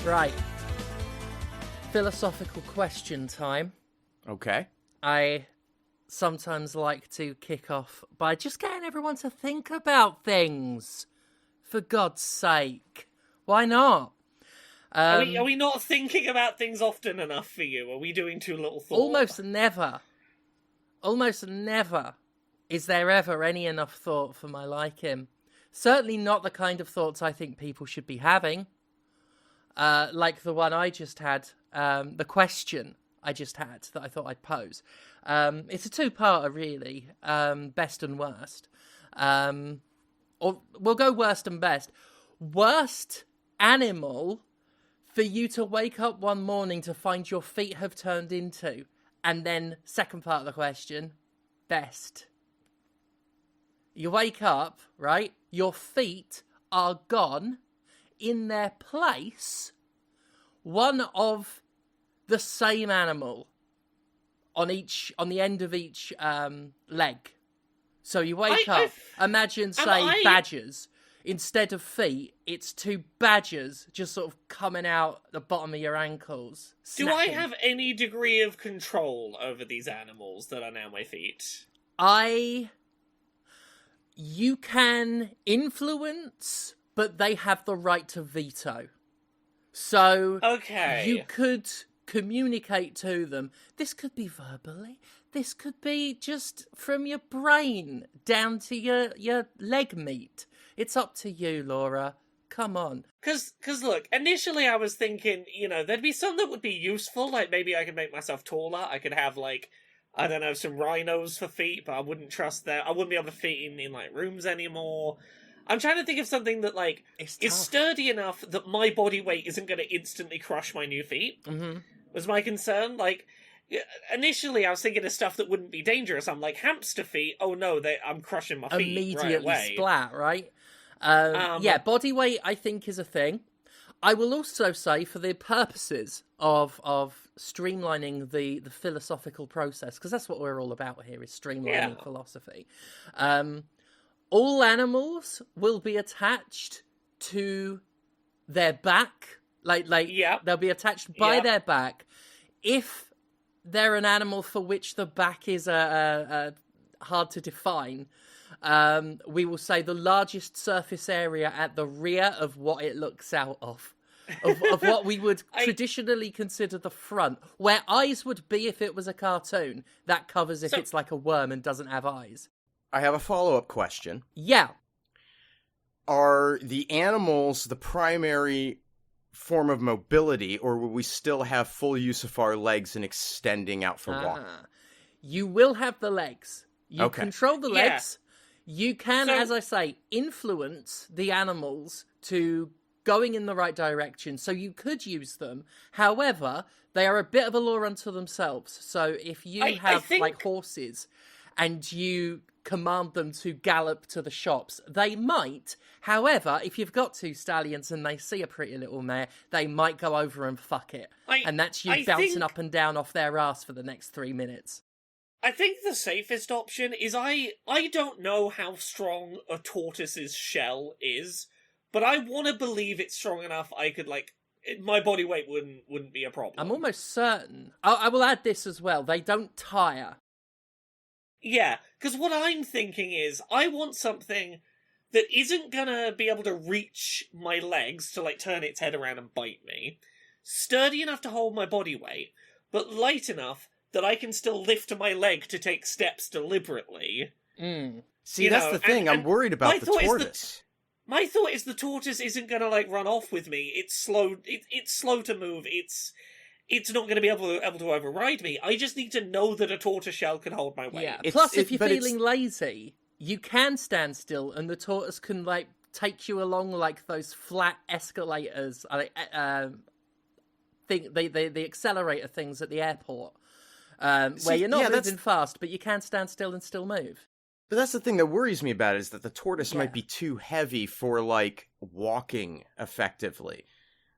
Right. Philosophical question time. Okay. I sometimes like to kick off by just getting everyone to think about things. For God's sake. Why not? Are we not thinking about things often enough for you? Are we doing too little thought? Almost never is there ever any enough thought for my liking. Certainly not the kind of thoughts I think people should be having. Like the one I just had, the question I just had that I thought I'd pose. It's a two-parter, really, best and worst. Or we'll go worst and best. Worst animal for you to wake up one morning to find your feet have turned into. And then, second part of the question, best. You wake up, right? Your feet are gone. In their place, one of the same animal on the end of each leg. So you wake up, imagine, say, badgers. Instead of feet, it's two badgers just sort of coming out the bottom of your ankles. Snapping. Do I have any degree of control over these animals that are now my feet? You can influence, but they have the right to veto. So you could communicate to them. This could be verbally. This could be just from your brain down to your leg meat. It's up to you, Laura. Come on. Because look, initially I was thinking, there'd be some that would be useful. Like, maybe I could make myself taller. I could have, I don't know, some rhinos for feet, but I wouldn't trust that. I wouldn't be able to fit in rooms anymore. I'm trying to think of something that, is sturdy enough that my body weight isn't going to instantly crush my new feet. Mm-hmm. Was my concern. Initially I was thinking of stuff that wouldn't be dangerous. I'm like, hamster feet, oh no, I'm crushing my feet immediately right away. Splat, right? Body weight, I think, is a thing. I will also say, for the purposes of streamlining the philosophical process, because that's what we're all about here, is streamlining philosophy. All animals will be attached to their back. They'll be attached by their back. If they're an animal for which the back is hard to define, we will say the largest surface area at the rear of what it looks out of what we would traditionally consider the front, where eyes would be if it was a cartoon. That covers if it's like a worm and doesn't have eyes. I have a follow-up question. Yeah. Are the animals the primary form of mobility, or will we still have full use of our legs and extending out for walking? You will have the legs. You control the legs. You can, as I say, influence the animals to going in the right direction, so you could use them. However, they are a bit of a law unto themselves. So if you have horses and you command them to gallop to the shops, they might. However, if you've got two stallions and they see a pretty little mare, they might go over and fuck it. And that's you bouncing up and down off their ass for the next 3 minutes. I think the safest option is I don't know how strong a tortoise's shell is, but I want to believe it's strong enough I could, my body weight wouldn't be a problem. I'm almost certain. I will add this as well. They don't tire. Yeah, because what I'm thinking is, I want something that isn't gonna be able to reach my legs to, turn its head around and bite me, sturdy enough to hold my body weight, but light enough that I can still lift my leg to take steps deliberately. See, that's the thing. I'm worried about the tortoise. My thought is the tortoise isn't gonna, run off with me. It's slow. It's slow to move. It's not going to be able to override me. I just need to know that a tortoiseshell can hold my weight. Yeah. Plus, if you're feeling lazy, you can stand still, and the tortoise can take you along those flat escalators. The accelerator things at the airport, where you're not moving fast, but you can stand still and still move. But that's the thing that worries me about it, is that the tortoise might be too heavy for walking effectively.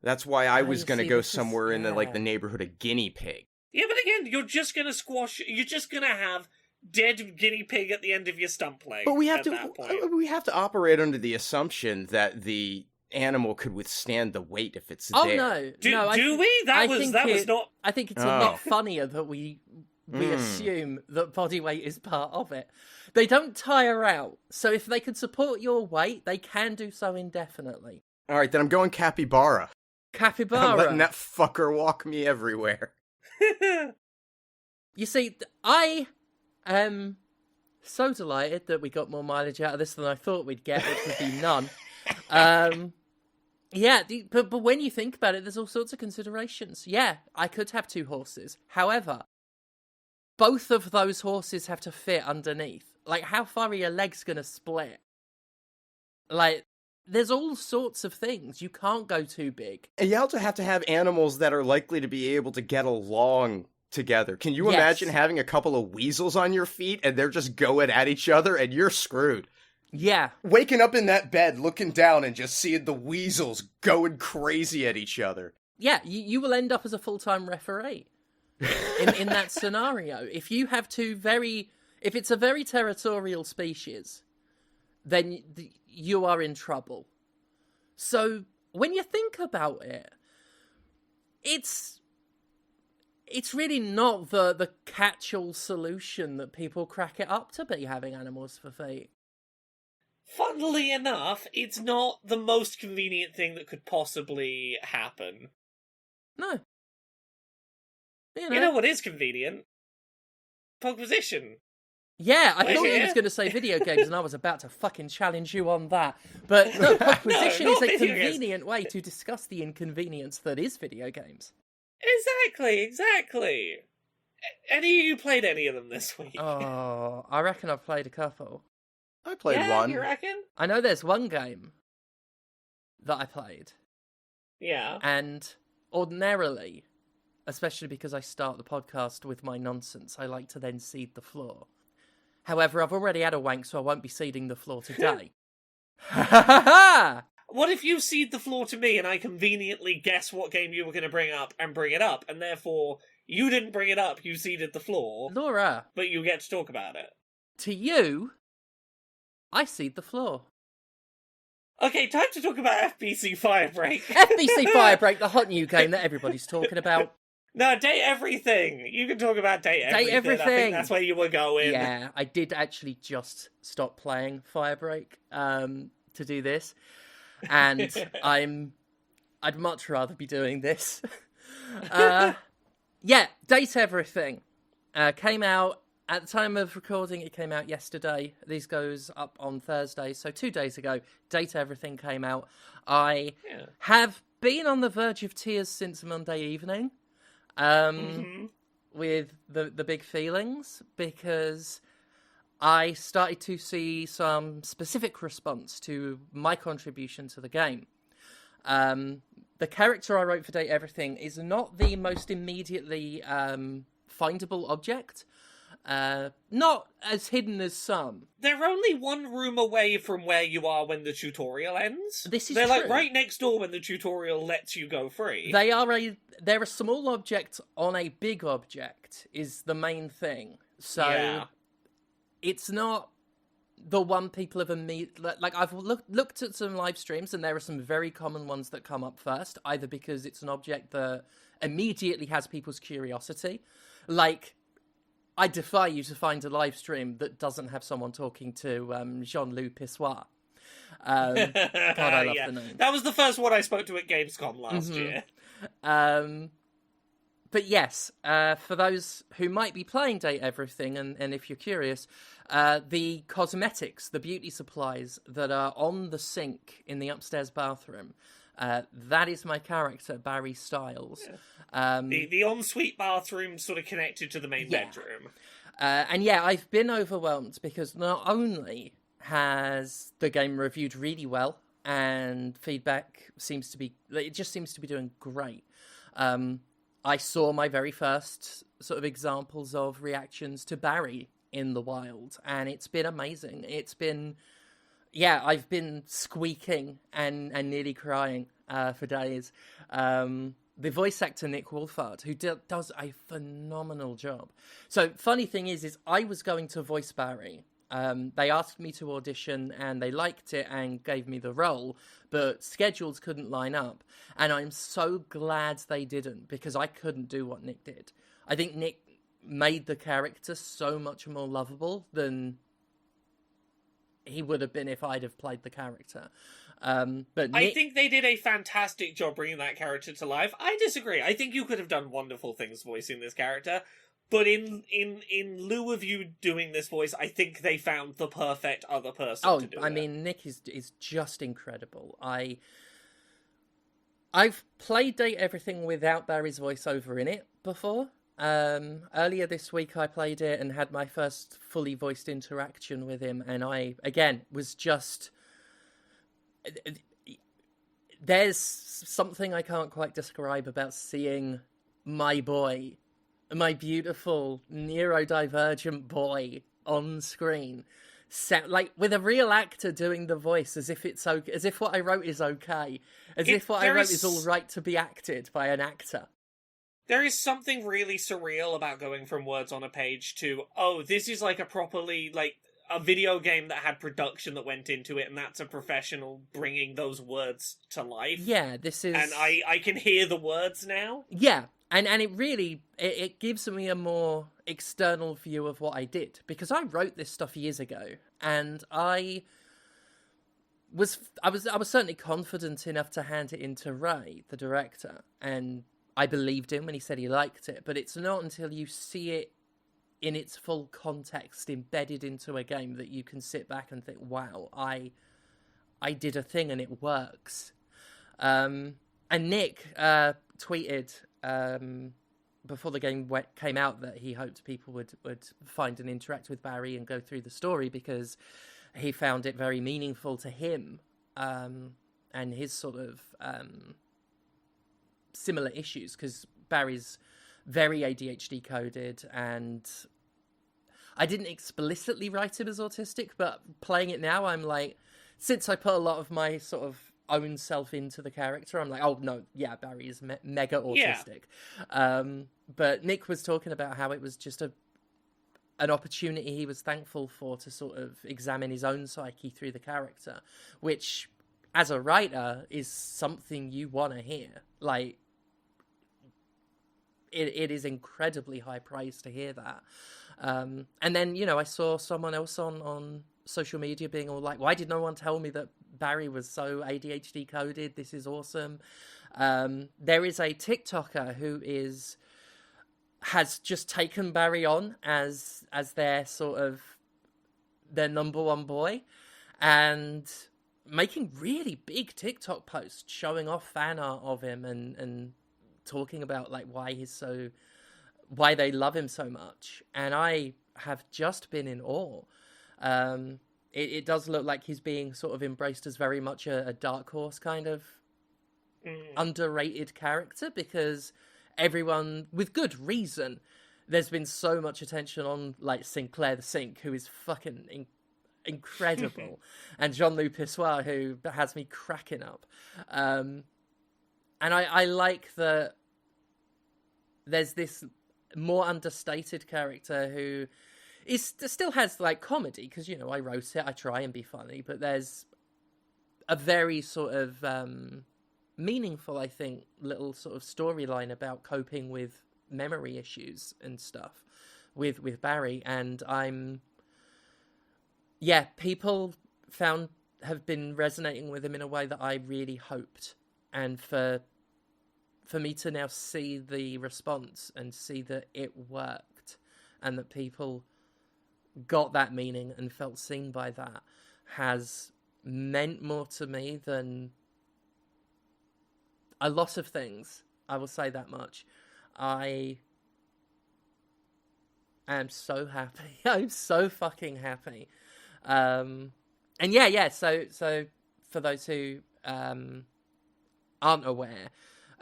That's why I was going to go somewhere in the neighborhood of guinea pig. Yeah, but again, you're just going to have dead guinea pig at the end of your stump leg. But we have to operate under the assumption that the animal could withstand the weight if it's Oh there. no, Do we? That was not. I think it's a lot funnier that we assume that body weight is part of it. They don't tire out, so if they can support your weight, they can do so indefinitely. All right, then I'm going capybara. Capybara. I'm letting that fucker walk me everywhere. You see, I am so delighted that we got more mileage out of this than I thought we'd get, which would be none. Yeah, but when you think about it, there's all sorts of considerations. Yeah, I could have 2 horses. However, both of those horses have to fit underneath. Like, how far are your legs going to split? Like, there's all sorts of things. You can't go too big. And you also have to have animals that are likely to be able to get along together. Can you imagine having a couple of weasels on your feet and they're just going at each other and you're screwed? Yeah. Waking up in that bed, looking down and just seeing the weasels going crazy at each other. Yeah, you will end up as a full-time referee in that scenario. If you have if it's a very territorial species, then you are in trouble. So when you think about it, it's really not the catch-all solution that people crack it up to be, having animals for feet. Funnily enough, it's not the most convenient thing that could possibly happen. No. You know what is convenient? Podquisition. Yeah, I thought you was going to say video games, and I was about to fucking challenge you on that. But no, Podquisition is a convenient way to discuss the inconvenience that is video games. Exactly. Any of you played any of them this week? Oh, I reckon I've played a couple. I played one. You reckon? I know there's one game that I played. Yeah. And ordinarily, especially because I start the podcast with my nonsense, I like to then seed the floor. However, I've already had a wank, so I won't be seeding the floor today. Ha ha ha ha! What if you cede the floor to me and I conveniently guess what game you were going to bring up and bring it up, and therefore you didn't bring it up, you ceded the floor, Laura, but you get to talk about it? To you, I cede the floor. Okay, time to talk about FBC Firebreak. FBC Firebreak, the hot new game that everybody's talking about. No, Date Everything. You can talk about Date Everything. Date Everything. I think that's where you were going. Yeah, I did actually just stop playing Firebreak to do this, and I'd much rather be doing this. Yeah, Date Everything came out at the time of recording. It came out yesterday. This goes up on Thursday, so 2 days ago, Date Everything came out. I have been on the verge of tears since Monday evening. With the big feelings, because I started to see some specific response to my contribution to the game. The character I wrote for Date Everything is not the most immediately findable object. Not as hidden as some. They're only one room away from where you are when the tutorial ends. This is They're true. like right next door when the tutorial lets you go free. They're a small object on a big object is the main thing. So it's not the one people have immediately... Like, I've looked at some live streams, and there are some very common ones that come up first, either because it's an object that immediately has people's curiosity. Like, I defy you to find a live stream that doesn't have someone talking to Jean-Loup Pissoir. God, I love the name. That was the first one I spoke to at Gamescom last year. But yes, for those who might be playing Date Everything, and if you're curious, the cosmetics, the beauty supplies that are on the sink in the upstairs bathroom, that is my character, Barry Styles. Yeah. The ensuite bathroom sort of connected to the main bedroom. And yeah, I've been overwhelmed because not only has the game reviewed really well, and feedback seems to be doing great. I saw my very first sort of examples of reactions to Barry in the wild, and it's been amazing. It's been, I've been squeaking and nearly crying for days. The voice actor, Nick Wolfhard, who does a phenomenal job. So, funny thing is I was going to voice Barry They asked me to audition and they liked it and gave me the role, but schedules couldn't line up. And I'm so glad they didn't, because I couldn't do what Nick did. I think Nick made the character so much more lovable than he would have been if I'd have played the character. But Nick... I think they did a fantastic job bringing that character to life. I disagree. I think you could have done wonderful things voicing this character. But in lieu of you doing this voice, I think they found the perfect other person to do it. I mean, Nick is just incredible. I've played Date Everything without Barry's voiceover in it before. Earlier this week I played it and had my first fully voiced interaction with him, and I, again, was just... There's something I can't quite describe about seeing my boy, my beautiful neurodivergent boy on screen, like with a real actor doing the voice, as if it's okay, as if what I wrote is okay, if what I wrote is all right to be acted by an actor. There is something really surreal about going from words on a page to, oh, this is like a properly, like, a video game that had production that went into it, and that's a professional bringing those words to life. Yeah, this is... And I can hear the words now. Yeah, and it really, it gives me a more external view of what I did, because I wrote this stuff years ago, and I was certainly confident enough to hand it in to Ray, the director, and I believed him when he said he liked it, but it's not until you see it in its full context embedded into a game that you can sit back and think, wow, I did a thing and it works. And Nick tweeted before the game came out that he hoped people would find and interact with Barry and go through the story, because he found it very meaningful to him and his sort of similar issues, because Barry's very ADHD coded, and I didn't explicitly write him as autistic, but playing it now, I'm like, since I put a lot of my sort of own self into the character, I'm like, oh no, yeah, Barry is mega autistic. Yeah. But Nick was talking about how it was just an opportunity he was thankful for to sort of examine his own psyche through the character, which, as a writer, is something you want to hear. Like, it is incredibly high praise to hear that. And then, you know, I saw someone else on social media being all like, why did no one tell me that Barry was so ADHD coded? This is awesome. There is a TikToker who has just taken Barry on as their sort of their number one boy, and making really big TikTok posts showing off fan art of him and talking about like why they love him so much. And I have just been in awe. It does look like he's being sort of embraced as very much a dark horse kind of underrated character, because everyone, with good reason, there's been so much attention on like Sinclair the Sink, who is fucking incredible, and Jean-Luc Pissoir, who has me cracking up. And I like that there's this more understated character who still has like comedy, because, you know, I wrote it, I try and be funny, but there's a very sort of meaningful, I think, little sort of storyline about coping with memory issues and stuff with Barry. And people have been resonating with him in a way that I really hoped. And for me to now see the response and see that it worked and that people got that meaning and felt seen by that has meant more to me than a lot of things. I will say that much. I am so happy. I'm so fucking happy. And so for those who aren't aware,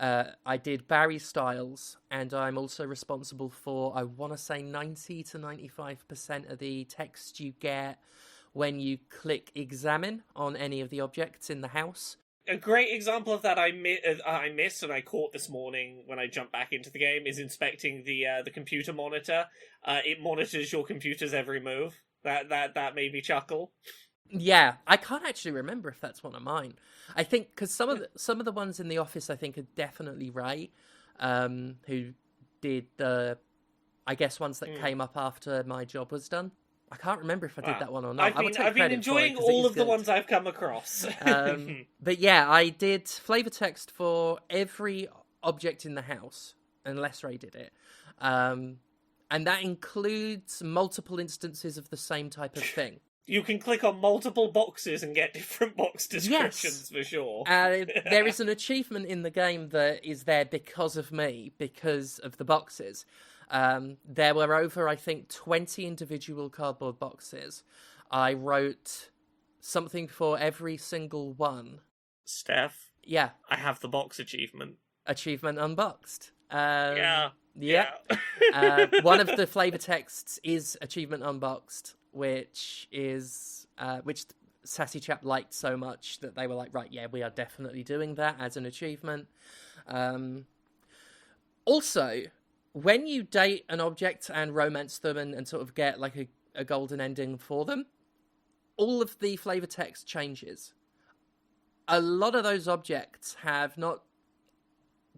I did Barry Styles, and I'm also responsible for, I want to say, 90 to 95% of the text you get when you click examine on any of the objects in the house. A great example of that I missed and I caught this morning when I jumped back into the game is inspecting the computer monitor. It monitors your computer's every move. That made me chuckle. Yeah, I can't actually remember if that's one of mine. I think because some of the ones in the office, I think, are definitely Ray, who did the, I guess, ones that came up after my job was done. I can't remember if I did that one or not. I've been enjoying all of the ones I've come across. But yeah, I did flavor text for every object in the house, unless Ray did it. And that includes multiple instances of the same type of thing. You can click on multiple boxes and get different box descriptions, for sure. There is an achievement in the game that is there because of me, because of the boxes. There were over, I think, 20 individual cardboard boxes. I wrote something for every single one. Steph? Yeah. I have the box achievement. Achievement unboxed. Yeah. One of the flavor texts is Achievement Unboxed, which Sassy Chap liked so much that they were like, right, yeah, we are definitely doing that as an achievement. Also, when you date an object and romance them and sort of get like a golden ending for them, all of the flavor text changes. A lot of those objects have not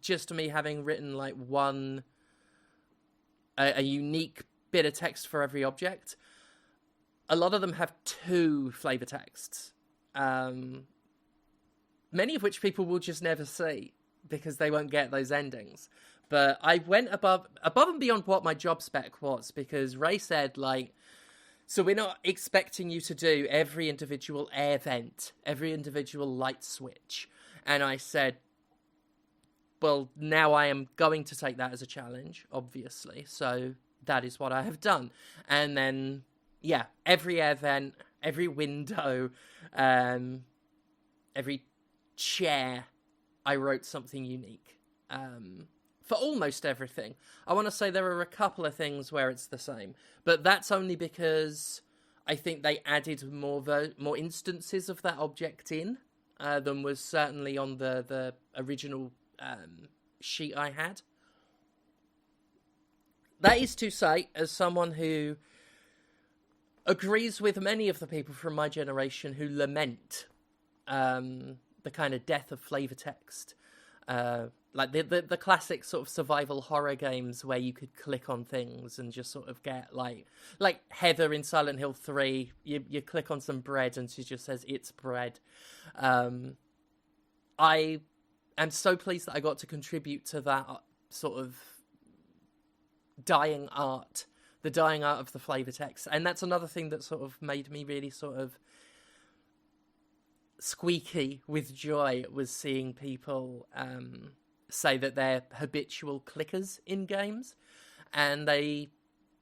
just me having written like a unique bit of text for every object. A lot of them have 2 flavor texts, many of which people will just never see because they won't get those endings. But I went above and beyond what my job spec was, because Ray said, like, so we're not expecting you to do every individual air vent, every individual light switch. And I said, well, now I am going to take that as a challenge, obviously. So that is what I have done. And then, yeah, every air vent, every window, every chair, I wrote something unique. For almost everything. I want to say there are a couple of things where it's the same, but that's only because I think they added more instances of that object in than was certainly on the original sheet I had. That is to say, as someone who agrees with many of the people from my generation who lament the kind of death of flavor text, like the classic sort of survival horror games where you could click on things and just sort of get like Heather in Silent Hill 3, you click on some bread and she just says it's bread. I am so pleased that I got to contribute to that sort of dying art, the dying art of the flavor text. And that's another thing that sort of made me really sort of squeaky with joy, was seeing people say that they're habitual clickers in games, and they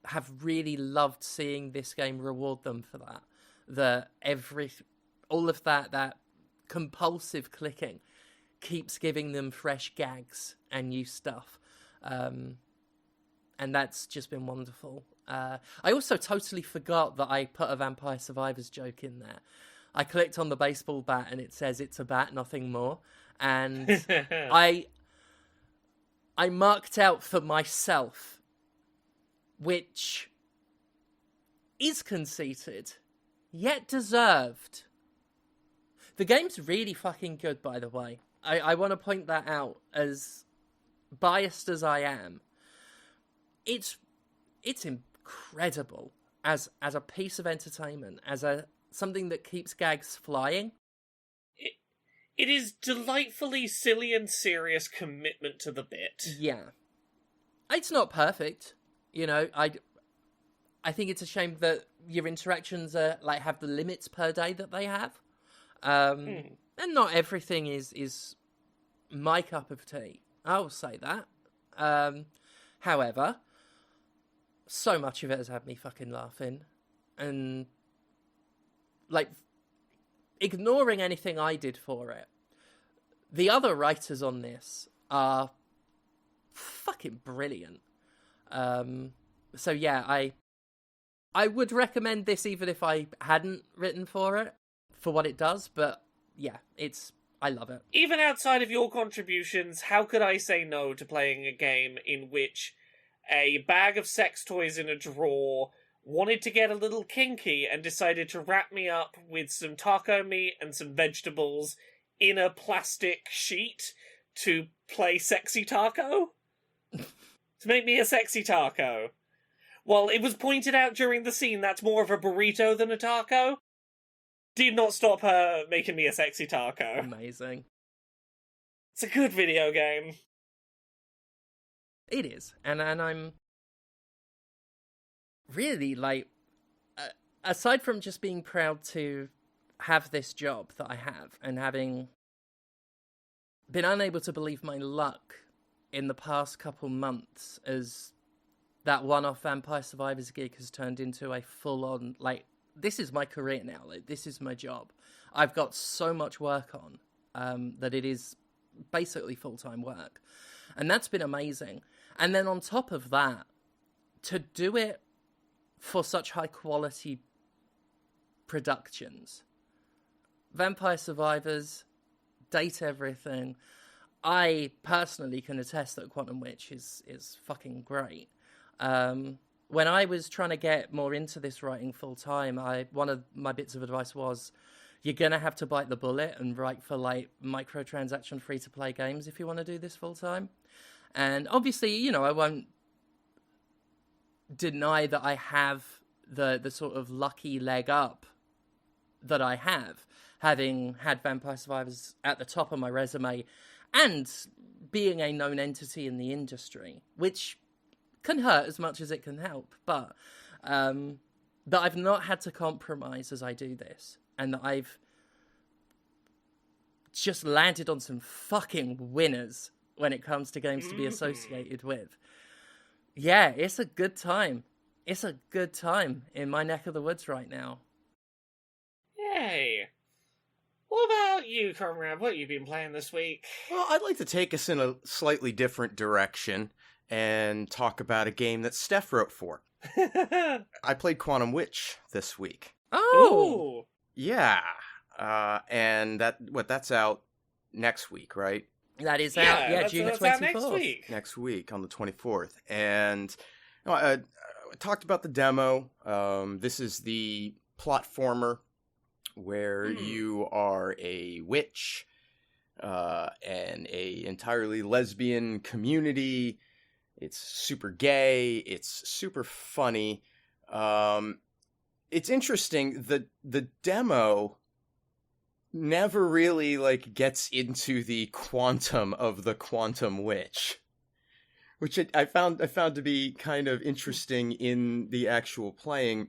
have really loved seeing this game reward them for that. All of that compulsive clicking keeps giving them fresh gags and new stuff, and that's just been wonderful. I also totally forgot that I put a Vampire Survivors joke in there. I clicked on the baseball bat and it says it's a bat, nothing more. And I marked out for myself, which is conceited, yet deserved. The game's really fucking good, by the way. I want to point that out, as biased as I am. It's incredible as a piece of entertainment, as something that keeps gags flying. It is delightfully silly and serious commitment to the bit. Yeah. It's not perfect. You know, I think it's a shame that your interactions are have the limits per day that they have. And not everything is my cup of tea. I will say that. However, so much of it has had me fucking laughing. And ignoring anything I did for it, the other writers on this are fucking brilliant. So yeah, I would recommend this even if I hadn't written for it, for what it does, but yeah, I love it. Even outside of your contributions, how could I say no to playing a game in which a bag of sex toys in a drawer wanted to get a little kinky and decided to wrap me up with some taco meat and some vegetables in a plastic sheet to play sexy taco. To make me a sexy taco. Well, it was pointed out during the scene that's more of a burrito than a taco. Did not stop her making me a sexy taco. Amazing. It's a good video game. It is. And I'm really, like, aside from just being proud to have this job that I have and having been unable to believe my luck in the past couple months as that one-off Vampire Survivors gig has turned into a full-on, like, this is my career now. Like, this is my job. I've got so much work on that it is basically full-time work. And that's been amazing. And then on top of that, to do it for such high-quality productions. Vampire Survivors, Date Everything. I personally can attest that Quantum Witch is fucking great. When I was trying to get more into this writing full time, one of my bits of advice was, you're gonna have to bite the bullet and write for like microtransaction free to play games if you want to do this full time. And obviously, you know, I won't deny that I have the sort of lucky leg up that I have, having had Vampire Survivors at the top of my resume and being a known entity in the industry, which can hurt as much as it can help, but that I've not had to compromise as I do this, and that I've just landed on some fucking winners when it comes to games to be associated with. Yeah, it's a good time. It's a good time in my neck of the woods right now. Yay. What about you, Conrad? What have you been playing this week? Well, I'd like to take us in a slightly different direction and talk about a game that Steph wrote for. I played Quantum Witch this week. Oh! Ooh. Yeah. And that's out next week, right? That is out, June 24th. Out next week. Next week on the 24th. And I talked about the demo. This is the platformer where you are a witch and a entirely lesbian community. It's super gay. It's super funny. It's interesting. The demo never really like gets into the quantum of the Quantum Witch, which I found to be kind of interesting in the actual playing.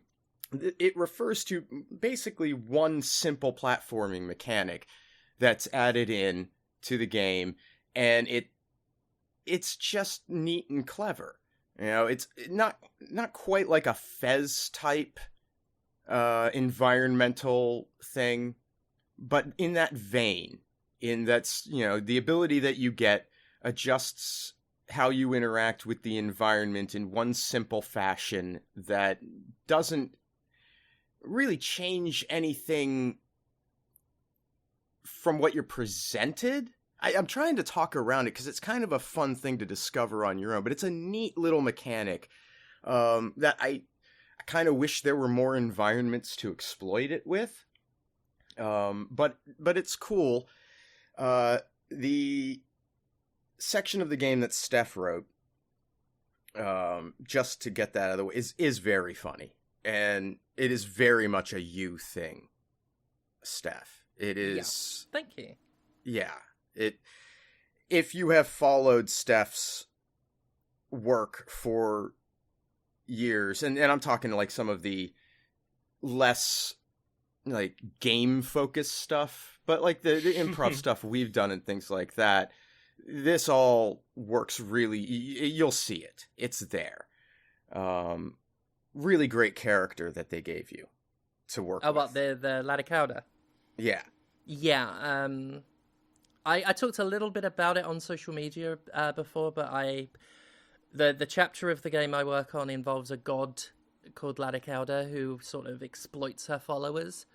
It refers to basically one simple platforming mechanic that's added in to the game, and it's just neat and clever. You know, it's not quite like a Fez type environmental thing, but in that vein, in that's, you know, the ability that you get adjusts how you interact with the environment in one simple fashion that doesn't really change anything from what you're presented. I'm trying to talk around it because it's kind of a fun thing to discover on your own, but it's a neat little mechanic that I kind of wish there were more environments to exploit it with. But it's cool. The section of the game that Steph wrote, just to get that out of the way, is very funny. And it is very much a you thing, Steph. It is... Yeah. Thank you. Yeah. If you have followed Steph's work for years, and I'm talking like some of the less like game-focused stuff, but like the improv stuff we've done and things like that, this all works really... You'll see it. It's there. Really great character that they gave you to work with. Oh, what, the Ladicauda? Yeah. Yeah, I talked a little bit about it on social media before, but the chapter of the game I work on involves a god called Ladicauda who sort of exploits her followers,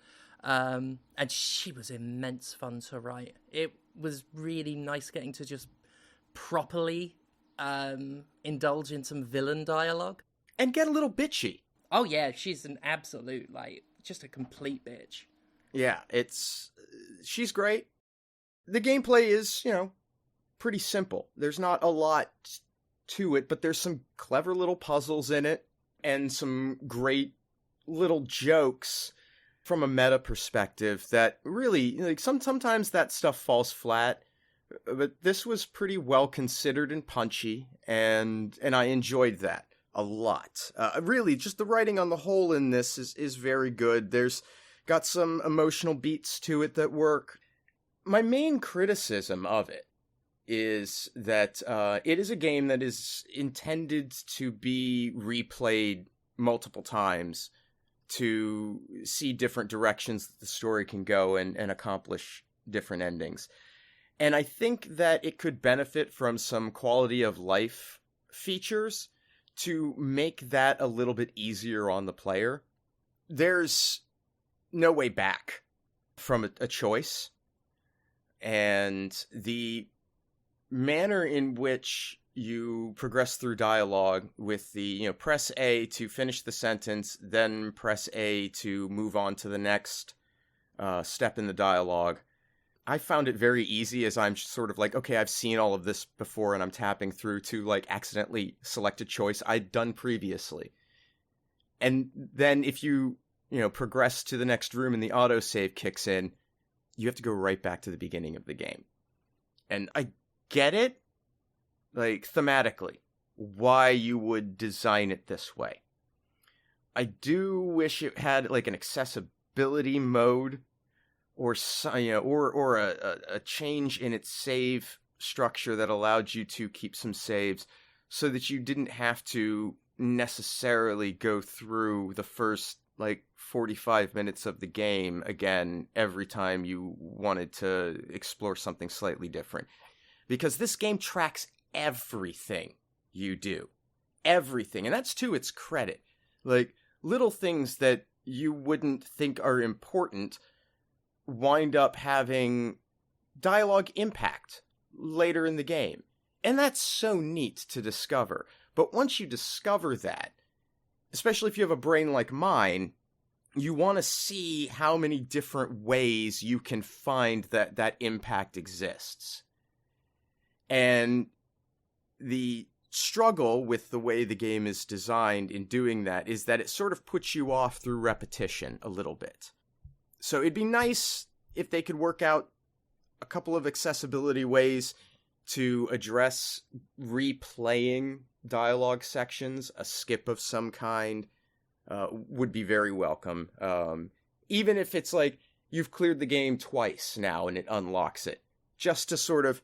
and she was immense fun to write. It was really nice getting to just properly indulge in some villain dialogue. And get a little bitchy. Oh yeah, she's an absolute, like, just a complete bitch. Yeah, she's great. The gameplay is, pretty simple. There's not a lot to it, but there's some clever little puzzles in it and some great little jokes from a meta perspective that really, like, sometimes that stuff falls flat, but this was pretty well considered and punchy, and I enjoyed that a lot. Really, just the writing on the whole in this is very good. There's got some emotional beats to it that work. My main criticism of it is that it is a game that is intended to be replayed multiple times to see different directions that the story can go and accomplish different endings. And I think that it could benefit from some quality of life features to make that a little bit easier on the player. There's no way back from a choice. And the manner in which you progress through dialogue with the, press A to finish the sentence, then press A to move on to the next step in the dialogue. I found it very easy, as I'm sort of like, okay, I've seen all of this before, and I'm tapping through to, like, accidentally select a choice I'd done previously. And then if you, progress to the next room and the autosave kicks in, you have to go right back to the beginning of the game. And I get it, like, thematically, why you would design it this way. I do wish it had, like, an accessibility mode, or a change in its save structure that allowed you to keep some saves, so that you didn't have to necessarily go through the first, like, 45 minutes of the game again every time you wanted to explore something slightly different. Because this game tracks everything you do. Everything. And that's to its credit. Like, little things that you wouldn't think are important wind up having dialogue impact later in the game. And that's so neat to discover. But once you discover that, especially if you have a brain like mine, you want to see how many different ways you can find that impact exists. And the struggle with the way the game is designed in doing that is that it sort of puts you off through repetition a little bit. So it'd be nice if they could work out a couple of accessibility ways to address replaying dialogue sections. A skip of some kind would be very welcome. Even if it's like you've cleared the game twice now and it unlocks it, just to sort of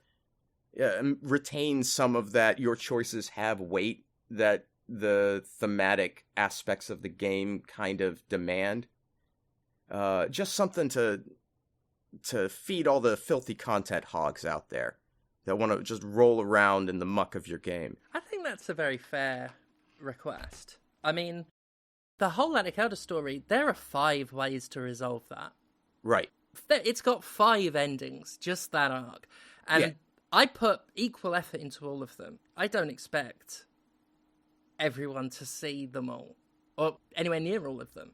retain some of that your choices have weight that the thematic aspects of the game kind of demand. Just something to feed all the filthy content hogs out there that want to just roll around in the muck of your game. I think that's a very fair request. I mean, the whole Attic Elder story, there are 5 ways to resolve that. Right. It's got 5 endings, just that arc. And yeah. I put equal effort into all of them. I don't expect everyone to see them all, or anywhere near all of them.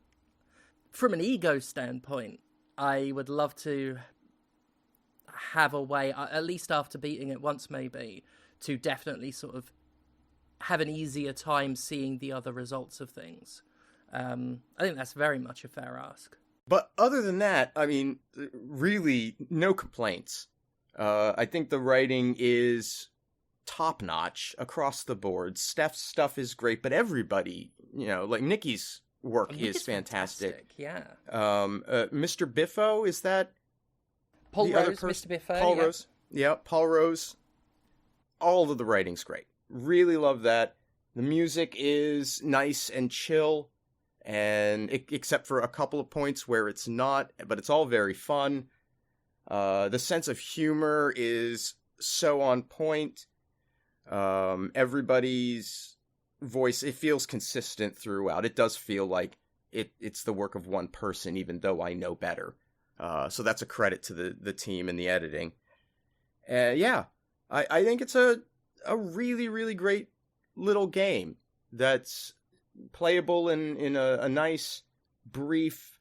From an ego standpoint, I would love to have a way, at least after beating it once maybe, to definitely sort of have an easier time seeing the other results of things. I think that's very much a fair ask. But other than that, I mean, really, no complaints. I think the writing is top-notch across the board. Steph's stuff is great, but everybody, like Nikki's work is fantastic. Yeah. Mr. Biffo, is that Paul the Rose, other person? Mr. Biffo? Paul yeah. Rose. Yeah, Paul Rose. All of the writing's great. Really love that. The music is nice and chill, and except for a couple of points where it's not, but it's all very fun. The sense of humor is so on point. Everybody's voice, it feels consistent throughout. It does feel like it's the work of one person, even though I know better. So that's a credit to the team and the editing. Yeah, I think it's a really, really great little game that's playable in a nice, brief,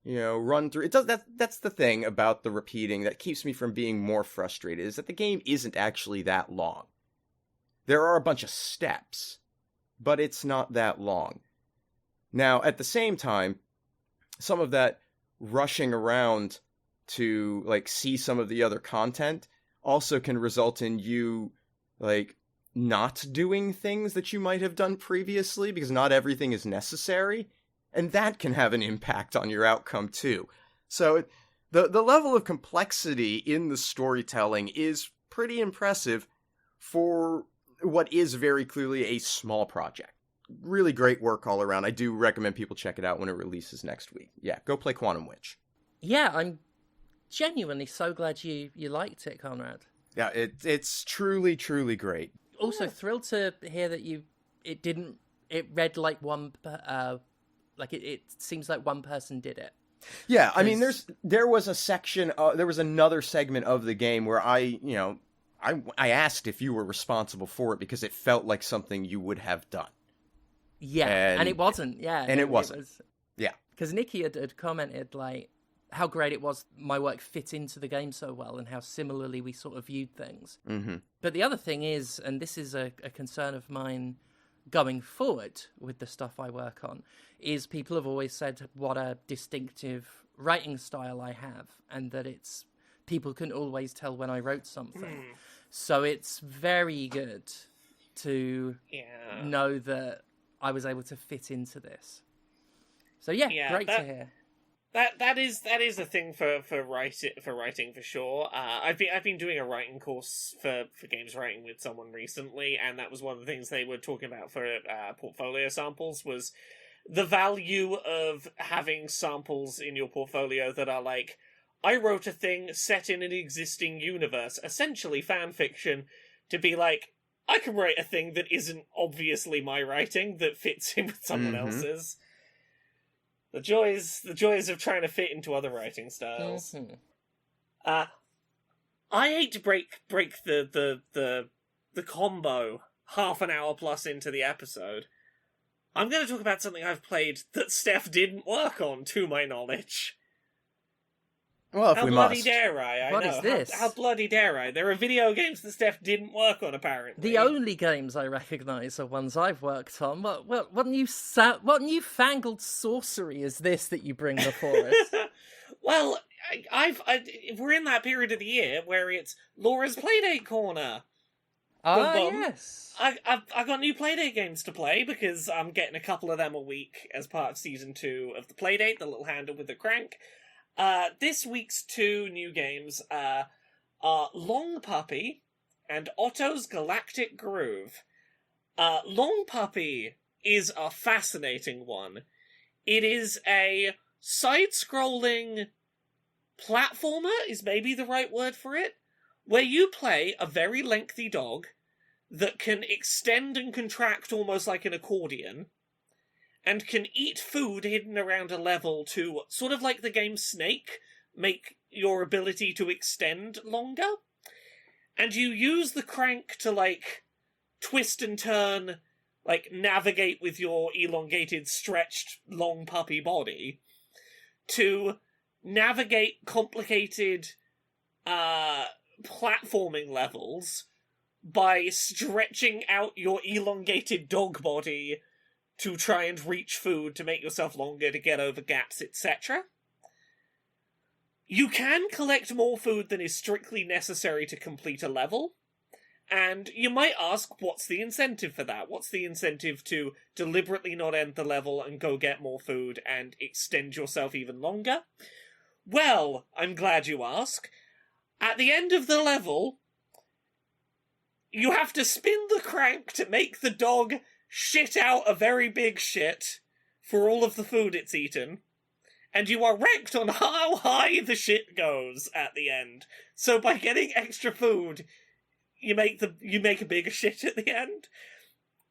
run through. It does that's the thing about the repeating that keeps me from being more frustrated, is that the game isn't actually that long. There are a bunch of steps, but it's not that long. Now, at the same time, some of that rushing around to, like, see some of the other content also can result in you, like, not doing things that you might have done previously, because not everything is necessary, and that can have an impact on your outcome too. So the level of complexity in the storytelling is pretty impressive for what is very clearly a small project. Really great work all around. I do recommend people check it out when it releases next week. Yeah, go play Quantum Witch. Yeah, I'm genuinely so glad you liked it, Conrad. Yeah, it's truly, truly great. Also thrilled to hear that it read like one, like it seems like one person did it. Yeah, I mean, there was another segment of the game where I asked if you were responsible for it because it felt like something you would have done. Yeah, and it wasn't. Yeah, and it wasn't. Yeah, because Nikki had commented like how great it was my work fit into the game so well and how similarly we sort of viewed things. Mm-hmm. But the other thing is, and this is a concern of mine going forward with the stuff I work on, is people have always said what a distinctive writing style I have, and that people can always tell when I wrote something. So it's very good to know that I was able to fit into this. So great to hear. That is a thing for writing for sure. I've been doing a writing course for games writing with someone recently, and that was one of the things they were talking about for portfolio samples, was the value of having samples in your portfolio that are like, I wrote a thing set in an existing universe, essentially fan fiction, to be like, I can write a thing that isn't obviously my writing that fits in with someone else's. The joys of trying to fit into other writing styles. Mm-hmm. I hate to break the combo half an hour plus into the episode. I'm going to talk about something I've played that Steph didn't work on, to my knowledge. Well, if how we bloody must. dare I? What know. is this? How bloody dare I? There are video games that Steph didn't work on, apparently. The only games I recognise are ones I've worked on. What newfangled sorcery is this that you bring before us? Well, we're in that period of the year where it's Laura's Playdate Corner. Yes. I've got new Playdate games to play because I'm getting a couple of them a week as part of Season 2 of the Playdate, the little handle with the crank. This week's two new games are Longpuppy and Otto's Galactic Groove. Longpuppy is a fascinating one. It is a side-scrolling platformer, is maybe the right word for it, where you play a very lengthy dog that can extend and contract almost like an accordion, and can eat food hidden around a level to, sort of like the game Snake, make your ability to extend longer. And you use the crank to, like, twist and turn, like, navigate with your elongated, stretched, long puppy body to navigate complicated, platforming levels by stretching out your elongated dog body to try and reach food to make yourself longer, to get over gaps, etc. You can collect more food than is strictly necessary to complete a level, and you might ask, what's the incentive for that? What's the incentive to deliberately not end the level and go get more food and extend yourself even longer? Well, I'm glad you ask. At the end of the level, you have to spin the crank to make the dog shit out a very big shit for all of the food it's eaten, and you are ranked on how high the shit goes at the end. So by getting extra food, you make a bigger shit at the end,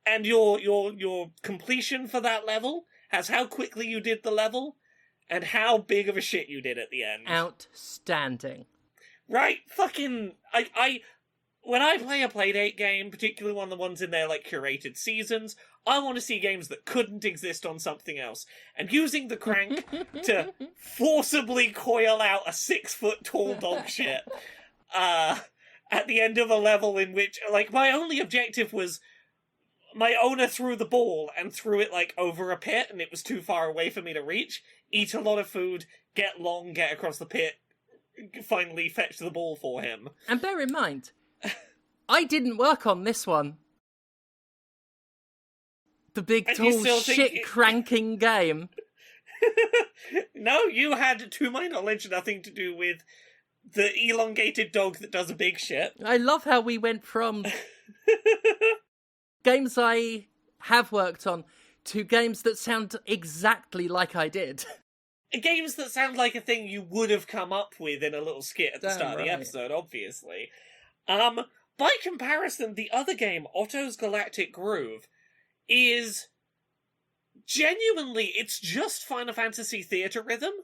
and your completion for that level has how quickly you did the level and how big of a shit you did at the end. Outstanding. Right? Fucking when I play a Playdate game, particularly one of the ones in their, like, curated seasons, I want to see games that couldn't exist on something else. And using the crank to forcibly coil out a 6-foot-tall dog shit, at the end of a level in which, like, my only objective was my owner threw the ball and threw it, like, over a pit, and it was too far away for me to reach. Eat a lot of food, get across the pit, finally fetch the ball for him. And bear in mind, I didn't work on this one. The big, tall, shit-cranking game. No, you had, to my knowledge, nothing to do with the elongated dog that does a big shit. I love how we went from games I have worked on to games that sound exactly like I did. Games that sound like a thing you would have come up with in a little skit at the start of the episode, obviously. By comparison, the other game, Otto's Galactic Groove, is genuinely, it's just Final Fantasy Theatre Rhythm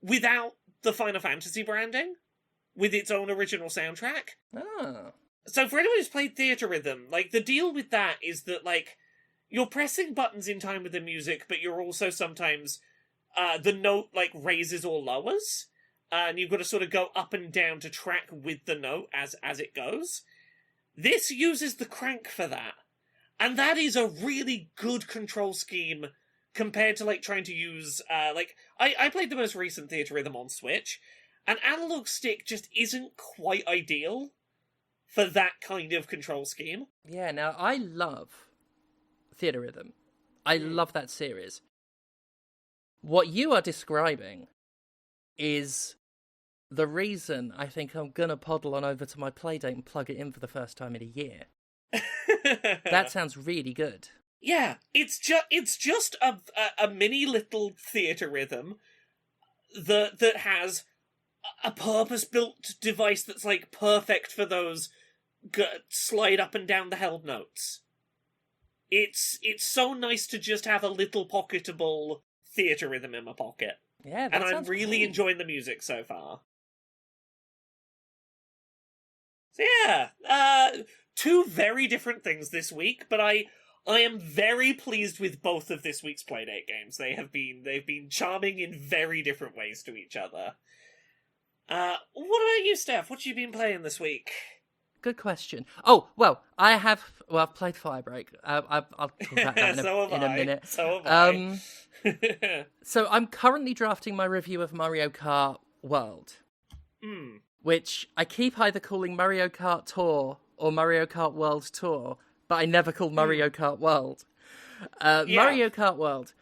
without the Final Fantasy branding, with its own original soundtrack. Oh. So for anyone who's played Theatre Rhythm, like, the deal with that is that, like, you're pressing buttons in time with the music, but you're also sometimes, the note, like, raises or lowers, and you've got to sort of go up and down to track with the note as it goes. This uses the crank for that. And that is a really good control scheme compared to, like, trying to use, I played the most recent Theatre Rhythm on Switch. An analog stick just isn't quite ideal for that kind of control scheme. Yeah, now, I love Theatre Rhythm. I love that series. What you are describing is the reason I think I'm gonna poddle on over to my Playdate and plug it in for the first time in a year. That sounds really good. Yeah, it's just a mini little theatre rhythm that has a purpose-built device that's, like, perfect for those slide up and down the held notes. It's so nice to just have a little pocketable theatre rhythm in my pocket. Yeah, that and sounds I'm really cool. enjoying the music so far. So yeah, two very different things this week, but I am very pleased with both of this week's Playdate games. They've been charming in very different ways to each other. What about you, Steph? What have you been playing this week? Good question. Oh, well, I've played Firebreak. I'll talk about that in a minute. So have I. So I'm currently drafting my review of Mario Kart World, which I keep either calling Mario Kart Tour or Mario Kart World Tour, but I never call Mario Kart World. Mario Kart World.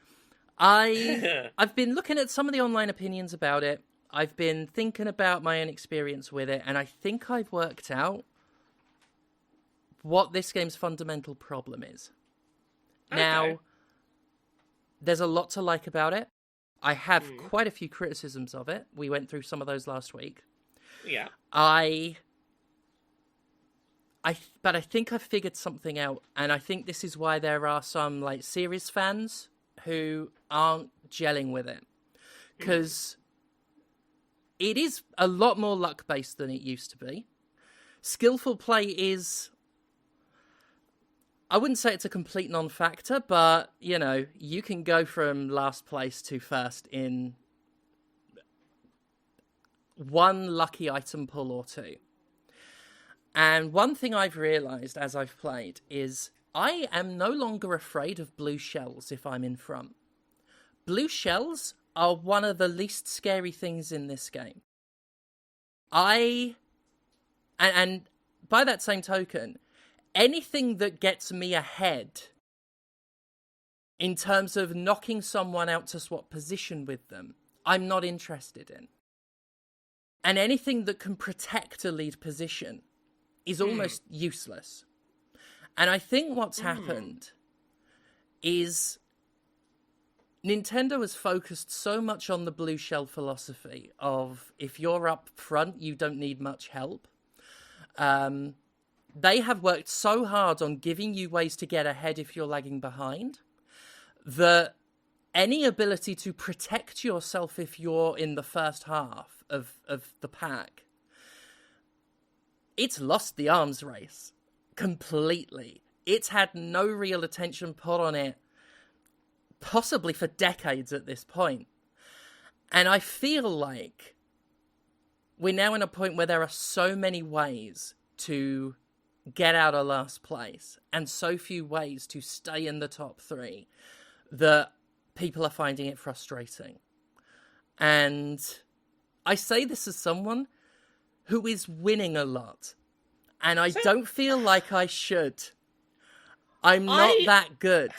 I've been looking at some of the online opinions about it. I've been thinking about my own experience with it, and I think I've worked out what this game's fundamental problem is. Okay. Now, there's a lot to like about it. I have quite a few criticisms of it. We went through some of those last week. Yeah. But I think I've figured something out, and I think this is why there are some, like, series fans who aren't gelling with it. Because it is a lot more luck-based than it used to be. Skillful play is... I wouldn't say it's a complete non-factor, but, you know, you can go from last place to first in one lucky item pull or two. And one thing I've realised as I've played is I am no longer afraid of blue shells if I'm in front. Blue shells are one of the least scary things in this game. And by that same token, anything that gets me ahead in terms of knocking someone out to swap position with them, I'm not interested in. And anything that can protect a lead position is almost useless. And I think what's happened is Nintendo has focused so much on the blue shell philosophy of if you're up front, you don't need much help. They have worked so hard on giving you ways to get ahead if you're lagging behind that any ability to protect yourself if you're in the first half of the pack it's lost the arms race completely. It's had no real attention put on it, possibly for decades at this point. And I feel like we're now in a point where there are so many ways to get out of last place and so few ways to stay in the top 3 that people are finding it frustrating. And I say this as someone who is winning a lot, and I don't feel like I should. I'm not that good.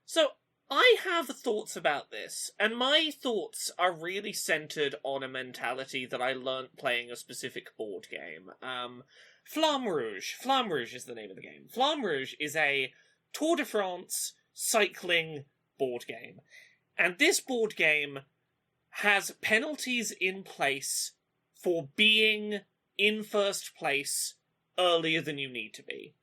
So I have thoughts about this, and my thoughts are really centered on a mentality that I learnt playing a specific board game. Flamme Rouge. Flamme Rouge is the name of the game. Flamme Rouge is a Tour de France cycling board game. And this board game has penalties in place for being in first place earlier than you need to be.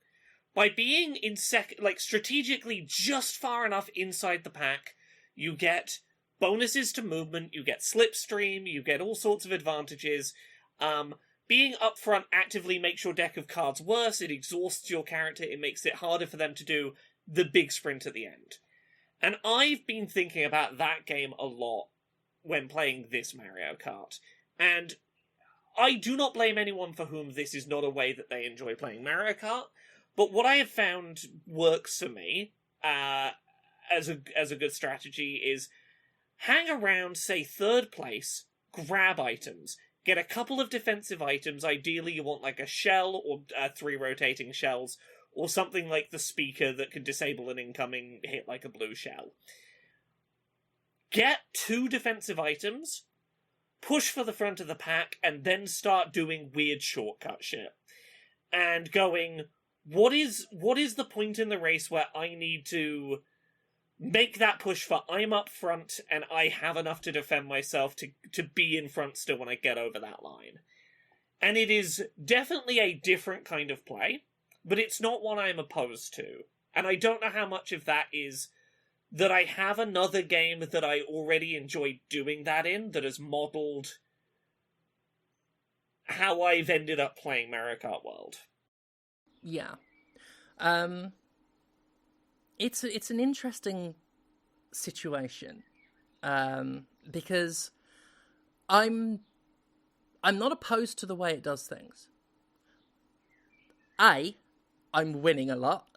By being in strategically just far enough inside the pack, you get bonuses to movement, you get slipstream, you get all sorts of advantages. Being up front actively makes your deck of cards worse, it exhausts your character, it makes it harder for them to do the big sprint at the end. And I've been thinking about that game a lot when playing this Mario Kart. And I do not blame anyone for whom this is not a way that they enjoy playing Mario Kart. But what I have found works for me, as a good strategy, is hang around, say, 3rd place, grab items, get a couple of defensive items. Ideally, you want like a shell or 3 rotating shells, or something like the speaker that can disable an incoming hit like a blue shell. Get 2 defensive items, push for the front of the pack, and then start doing weird shortcut shit. And going, what is the point in the race where I need to make that push for I'm up front and I have enough to defend myself to be in front still when I get over that line? And it is definitely a different kind of play, but it's not one I'm opposed to. And I don't know how much of that is that I have another game that I already enjoy doing that in, that has modelled how I've ended up playing Mario Kart World. Yeah. It's an interesting situation, because I'm not opposed to the way it does things. I'm winning a lot,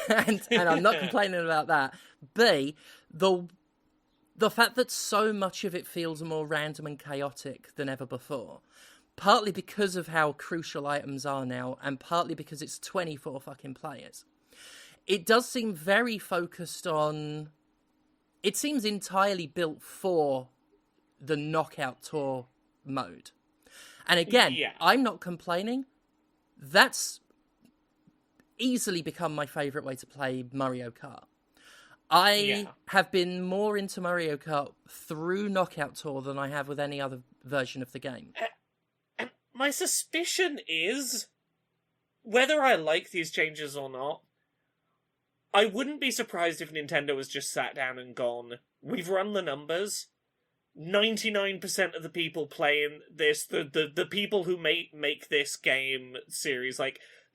and I'm not complaining about that. B, the fact that so much of it feels more random and chaotic than ever before, partly because of how crucial items are now, and partly because it's 24 fucking players. It does seem very focused on... It seems entirely built for the Knockout Tour mode. And again, Yeah. I'm not complaining. That's easily become my favourite way to play Mario Kart. I have been more into Mario Kart through Knockout Tour than I have with any other version of the game. And my suspicion is, whether I like these changes or not, I wouldn't be surprised if Nintendo has just sat down and gone, we've run the numbers. 99% of the people playing this, the people who make this game series,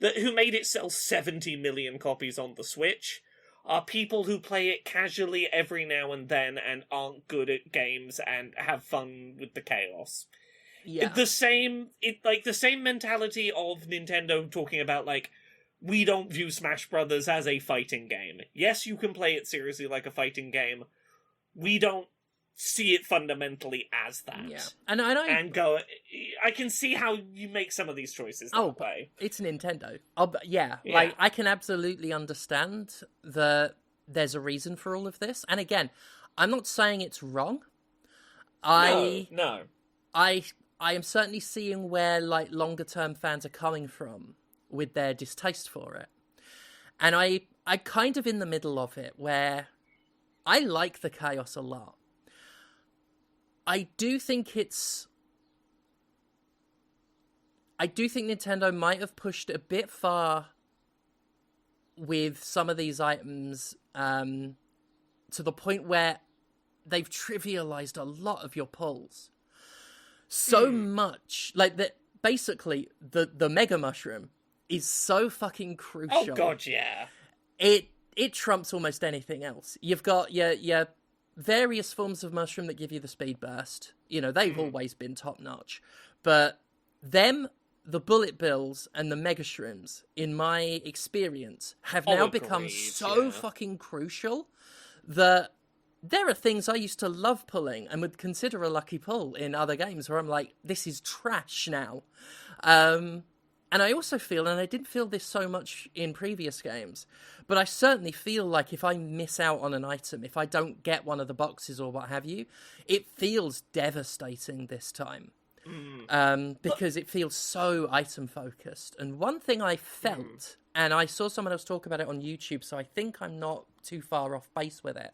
who made it sell 70 million copies on the Switch, are people who play it casually every now and then and aren't good at games and have fun with the chaos. Yeah. The same mentality of Nintendo talking about, we don't view Smash Brothers as a fighting game. Yes, you can play it seriously like a fighting game. We don't see it fundamentally as that. Yeah. And I can see how you make some of these choices that way. It's Nintendo. I can absolutely understand that there's a reason for all of this. And again, I'm not saying it's wrong. No. I am certainly seeing where longer term fans are coming from with their distaste for it. And I kind of in the middle of it, where I like the chaos a lot. I do think Nintendo might have pushed a bit far with some of these items, to the point where they've trivialized a lot of your pulls. So much, basically, the Mega Mushroom is so fucking crucial. Oh god, yeah. It trumps almost anything else. You've got your various forms of mushroom that give you the speed burst. You know, they've always been top notch. But them, the bullet bills, and the mega shrooms, in my experience, have now become so fucking crucial that there are things I used to love pulling and would consider a lucky pull in other games where I'm like, this is trash now. And I also feel, and I didn't feel this so much in previous games, but I certainly feel like if I miss out on an item, if I don't get one of the boxes or what have you, it feels devastating this time. Because it feels so item focused. And one thing I felt, and I saw someone else talk about it on YouTube, so I think I'm not too far off base with it.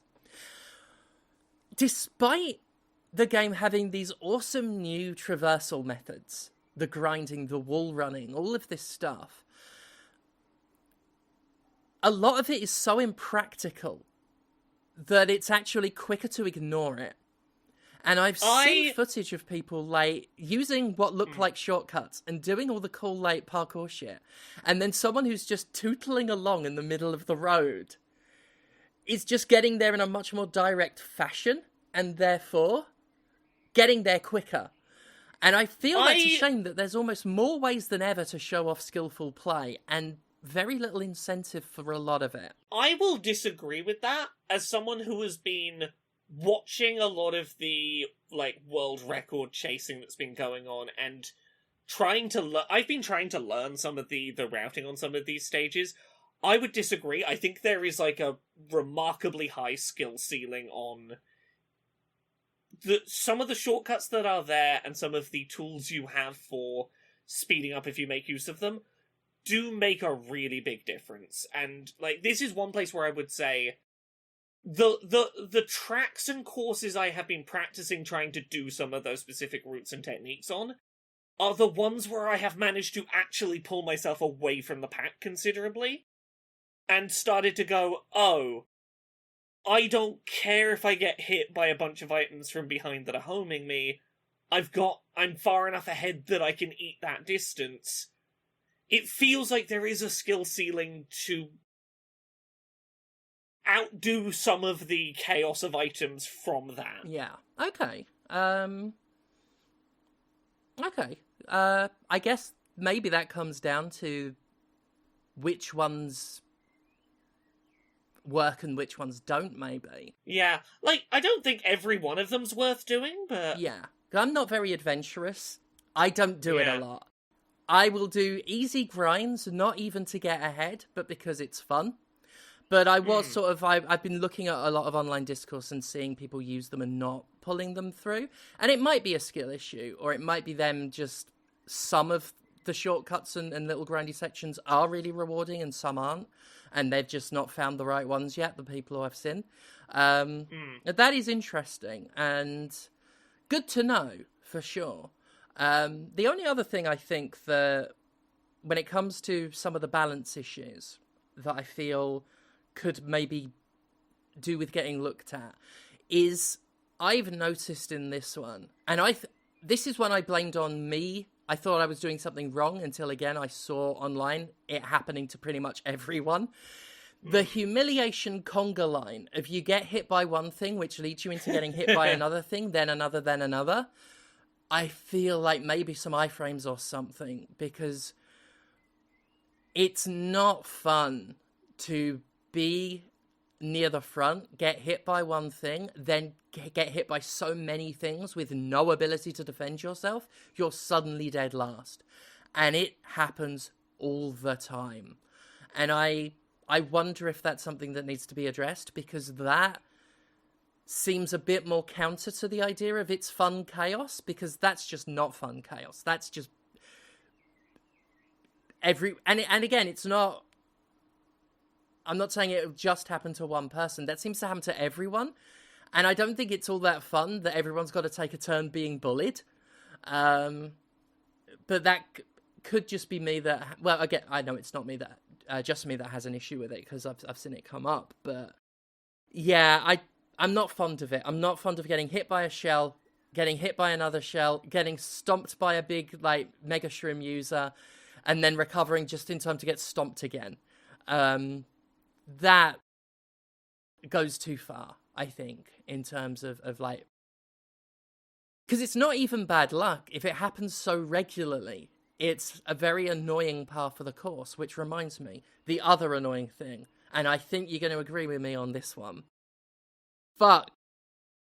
Despite the game having these awesome new traversal methods, the grinding, the wall running, all of this stuff, a lot of it is so impractical that it's actually quicker to ignore it. And I've seen footage of people, like, using what look like shortcuts and doing all the cool, like, parkour shit. And then someone who's just tootling along in the middle of the road is just getting there in a much more direct fashion, and therefore getting there quicker. And I feel that's a shame that there's almost more ways than ever to show off skillful play, and very little incentive for a lot of it. I will disagree with that, as someone who has been watching a lot of the, like, world record chasing that's been going on, and I've been trying to learn some of the routing on some of these stages. I would disagree. I think there is, like, a remarkably high skill ceiling on some of the shortcuts that are there, and some of the tools you have for speeding up if you make use of them do make a really big difference. And, like, this is one place where I would say the tracks and courses I have been practicing trying to do some of those specific routes and techniques on are the ones where I have managed to actually pull myself away from the pack considerably and started to go, oh, I don't care if I get hit by a bunch of items from behind that are homing me. I'm far enough ahead that I can eat that distance. It feels like there is a skill ceiling to outdo some of the chaos of items from that. Yeah. Okay. Okay. I guess maybe that comes down to which ones work and which ones don't, maybe. Yeah. Like, I don't think every one of them's worth doing, but... Yeah. I'm not very adventurous. I don't do it a lot. I will do easy grinds, not even to get ahead, but because it's fun. But I was I've been looking at a lot of online discourse and seeing people use them and not pulling them through. And it might be a skill issue, or it might be them just, some of the shortcuts and little grindy sections are really rewarding and some aren't. And they've just not found the right ones yet, the people who I've seen. That is interesting and good to know, for sure. The only other thing I think that, when it comes to some of the balance issues that I feel could maybe do with getting looked at, is I've noticed in this one, and this is one I blamed on me. I thought I was doing something wrong until, again, I saw online it happening to pretty much everyone. The humiliation conga line of you get hit by one thing, which leads you into getting hit by another thing, then another, then another. I feel like maybe some iframes or something, because it's not fun to be near the front, get hit by one thing, then get hit by so many things with no ability to defend yourself. You're suddenly dead last. And it happens all the time. And I wonder if that's something that needs to be addressed, because that seems a bit more counter to the idea of it's fun chaos, because that's just not fun chaos. That's just and again, it's not, I'm not saying it just happened to one person. That seems to happen to everyone. And I don't think it's all that fun that everyone's got to take a turn being bullied. But that could just be me that, well, again, I know it's not me that, just me that has an issue with it, because I've seen it come up. But yeah, I'm not fond of it. I'm not fond of getting hit by a shell getting hit by another shell, getting stomped by a big, like, Mega Shroom user, and then recovering just in time to get stomped again. That goes too far, I think, in terms of like... Because it's not even bad luck. If it happens so regularly, it's a very annoying part of the course, which reminds me, the other annoying thing, and I think you're going to agree with me on this one. Fuck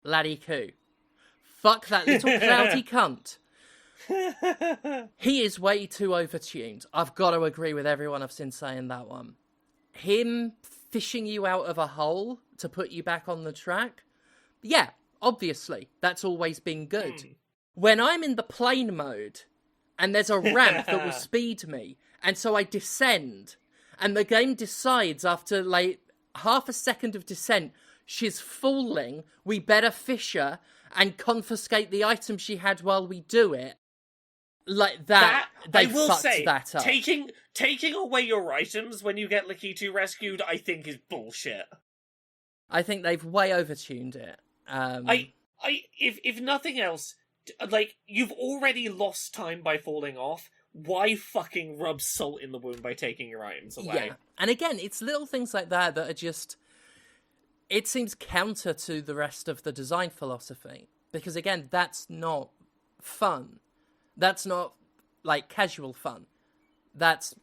Laddie Coo. Fuck that little cloudy cunt. He is way too overtuned. I've got to agree with everyone I've seen saying that one. Him fishing you out of a hole to put you back on the track? Yeah, obviously. That's always been good. When I'm in the plane mode, and there's a ramp that will speed me, and so I descend, and the game decides after, like, half a second of descent, she's falling, we better fish her, and confiscate the item she had while we do it. Like that they fucked that up. Taking away your items when you get Lakitu rescued, I think is bullshit. I think they've way overtuned it. If nothing else, like, you've already lost time by falling off. Why fucking rub salt in the wound by taking your items away? Yeah, and again, it's little things like that are just... It seems counter to the rest of the design philosophy. Because again, that's not fun. That's not, like, casual fun. That's...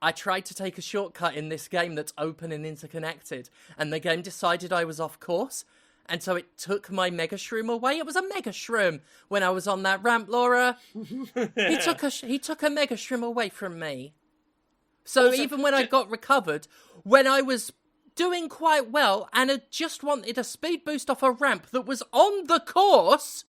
I tried to take a shortcut in this game that's open and interconnected, and the game decided I was off course, and so it took my Mega Shroom away. It was a Mega Shroom when I was on that ramp, Laura. He took a Mega Shroom away from me. So also, even when I got recovered, when I was doing quite well and had just wanted a speed boost off a ramp that was on the course,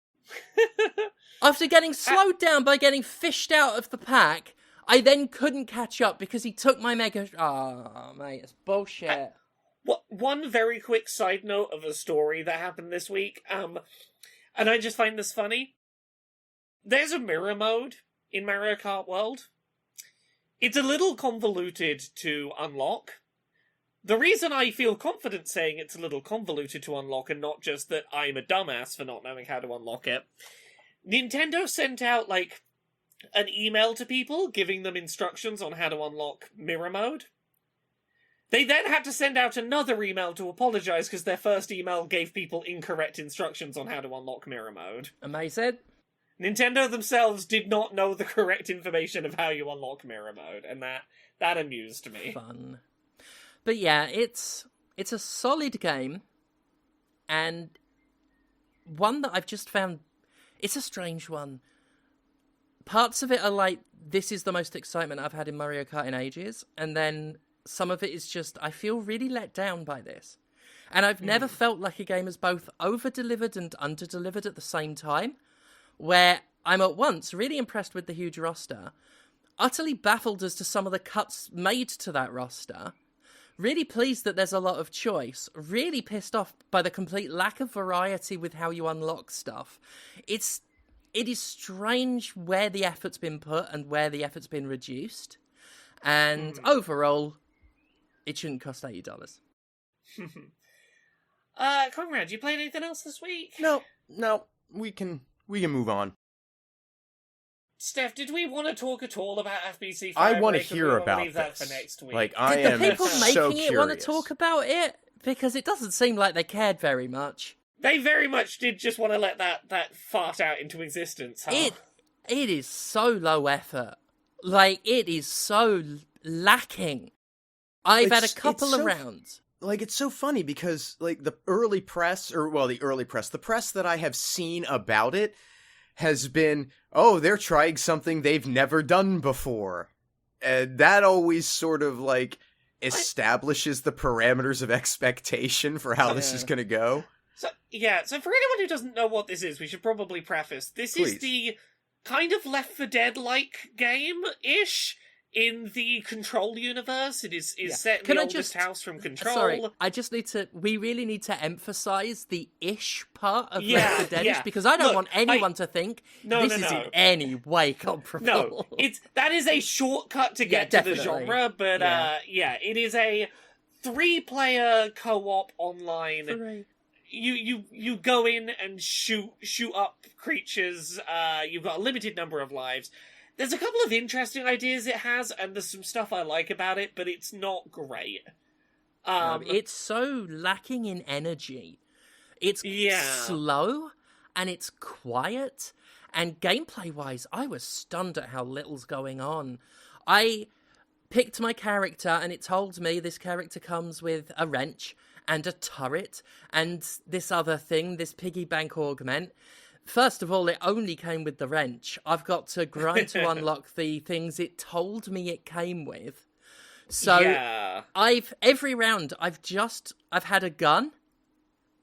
after getting slowed down by getting fished out of the pack, I then couldn't catch up because he took my Mega... Oh, mate, it's bullshit. One very quick side note of a story that happened this week, and I just find this funny. There's a mirror mode in Mario Kart World. It's a little convoluted to unlock. The reason I feel confident saying it's a little convoluted to unlock, and not just that I'm a dumbass for not knowing how to unlock it, Nintendo sent out, like, an email to people giving them instructions on how to unlock mirror mode. They then had to send out another email to apologise because their first email gave people incorrect instructions on how to unlock mirror mode. Amazing. Nintendo themselves did not know the correct information of how you unlock mirror mode, and that amused me. Fun. But yeah, it's a solid game, and one that I've just found... It's a strange one. Parts of it are like, this is the most excitement I've had in Mario Kart in ages, and then some of it is just, I feel really let down by this. And I've never felt like a game has both over-delivered and under-delivered at the same time, where I'm at once really impressed with the huge roster, utterly baffled as to some of the cuts made to that roster, really pleased that there's a lot of choice, really pissed off by the complete lack of variety with how you unlock stuff. It is strange where the effort's been put and where the effort's been reduced. And overall, it shouldn't cost $80. Conrad, you played anything else this week? No, we can move on. Steph, did we want to talk at all about FBC Firebreak? I want to hear about leave that for next week? Like, I Did am the people so making it want to talk about it? Because it doesn't seem like they cared very much. They very much did just want to let that fart out into existence, huh? It is so low effort. Like, it is so lacking. I've had a couple of rounds. Like, it's so funny because, like, the press that I have seen about it has been, oh, they're trying something they've never done before. And that always sort of, like, establishes the parameters of expectation for how this is going to go. So for anyone who doesn't know what this is, we should probably preface. This is the kind of Left 4 Dead-like game-ish in the Control universe. It is set in the oldest house from Control. Sorry, we really need to emphasise the ish part of Left 4 Dead-ish, because I don't want anyone to think this is in any way comparable. No, that is a shortcut to get to the genre, but it is a 3-player co-op online you go in and shoot up creatures. You've got a limited number of lives. There's a couple of interesting ideas it has, and there's some stuff I like about it, but it's not great. It's so lacking in energy. It's slow, and it's quiet, and gameplay-wise, I was stunned at how little's going on. I picked my character, and it told me this character comes with a wrench, and a turret, and this other thing, this piggy bank augment. First of all, it only came with the wrench. I've got to grind to unlock the things it told me it came with. So every round I've had a gun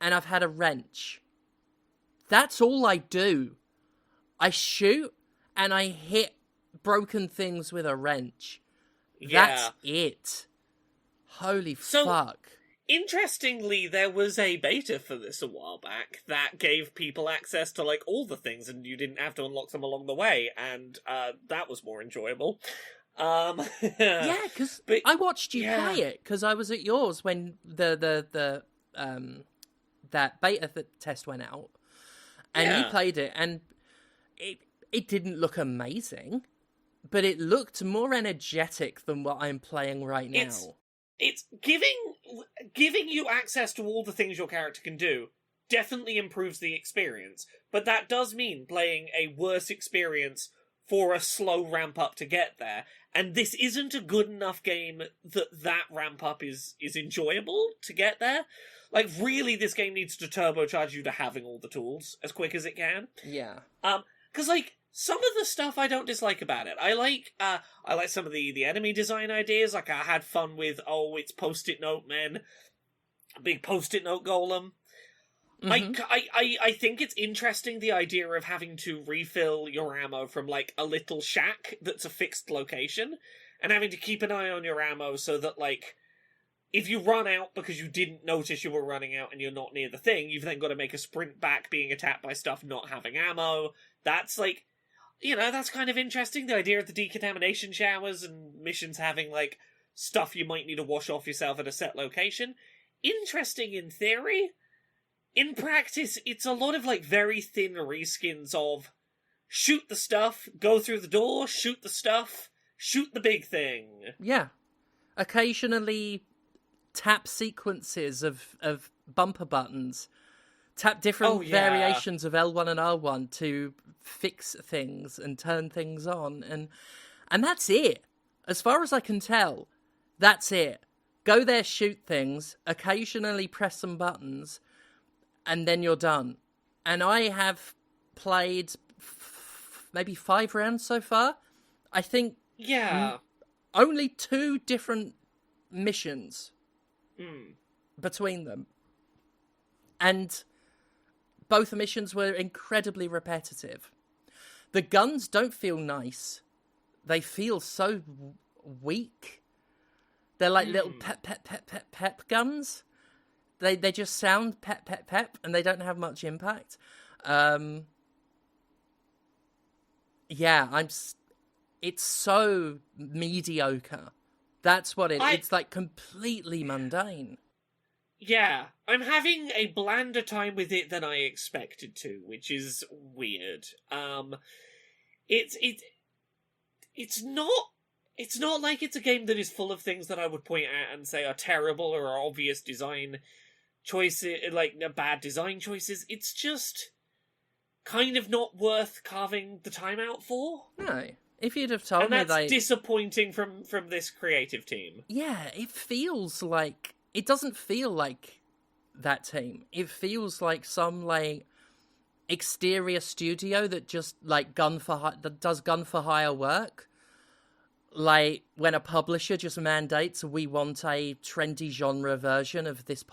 and I've had a wrench. That's all I do. I shoot and I hit broken things with a wrench. That's it. Holy fuck. Interestingly, there was a beta for this a while back that gave people access to, like, all the things, and you didn't have to unlock them along the way, and that was more enjoyable. Yeah, because I watched you play it, because I was at yours when that beta test went out, and you played it, and it didn't look amazing, but it looked more energetic than what I'm playing right now. It's giving you access to all the things your character can do definitely improves the experience, but that does mean playing a worse experience for a slow ramp up to get there. And this isn't a good enough game that ramp up is enjoyable to get there. Like, really, this game needs to turbocharge you to having all the tools as quick as it can. Yeah. 'Cause, like, some of the stuff I don't dislike about it. I like some of the enemy design ideas. Like, I had fun with, it's Post-it Note men. Big Post-it Note golem. Mm-hmm. I think it's interesting, the idea of having to refill your ammo from, like, a little shack that's a fixed location, and having to keep an eye on your ammo so that, like, if you run out because you didn't notice you were running out and you're not near the thing, you've then got to make a sprint back being attacked by stuff not having ammo. That's, like, that's kind of interesting, the idea of the decontamination showers and missions having, like, stuff you might need to wash off yourself at a set location. Interesting in theory. In practice, it's a lot of, like, very thin reskins of shoot the stuff, go through the door, shoot the stuff, shoot the big thing. Yeah. Occasionally tap sequences of bumper buttons. Tap different variations of L1 and R1 to fix things and turn things on. And that's it. As far as I can tell, that's it. Go there, shoot things, occasionally press some buttons, and then you're done. And I have played maybe 5 rounds so far. I think only 2 different missions between them. And both missions were incredibly repetitive. The guns don't feel nice. They feel so weak. They're like little pep guns. They just sound pep, and they don't have much impact. It's so mediocre. That's what it's like, completely mundane. Yeah, I'm having a blander time with it than I expected to, which is weird. It's not like it's a game that is full of things that I would point at and say are terrible or are obvious design choices, like bad design choices. It's just kind of not worth carving the time out for. No. If you'd have told me and that's disappointing from this creative team. Yeah, it doesn't feel like that team. It feels like some, like, exterior studio that just, like, that does gun for hire work. Like, when a publisher just mandates, we want a trendy genre version of this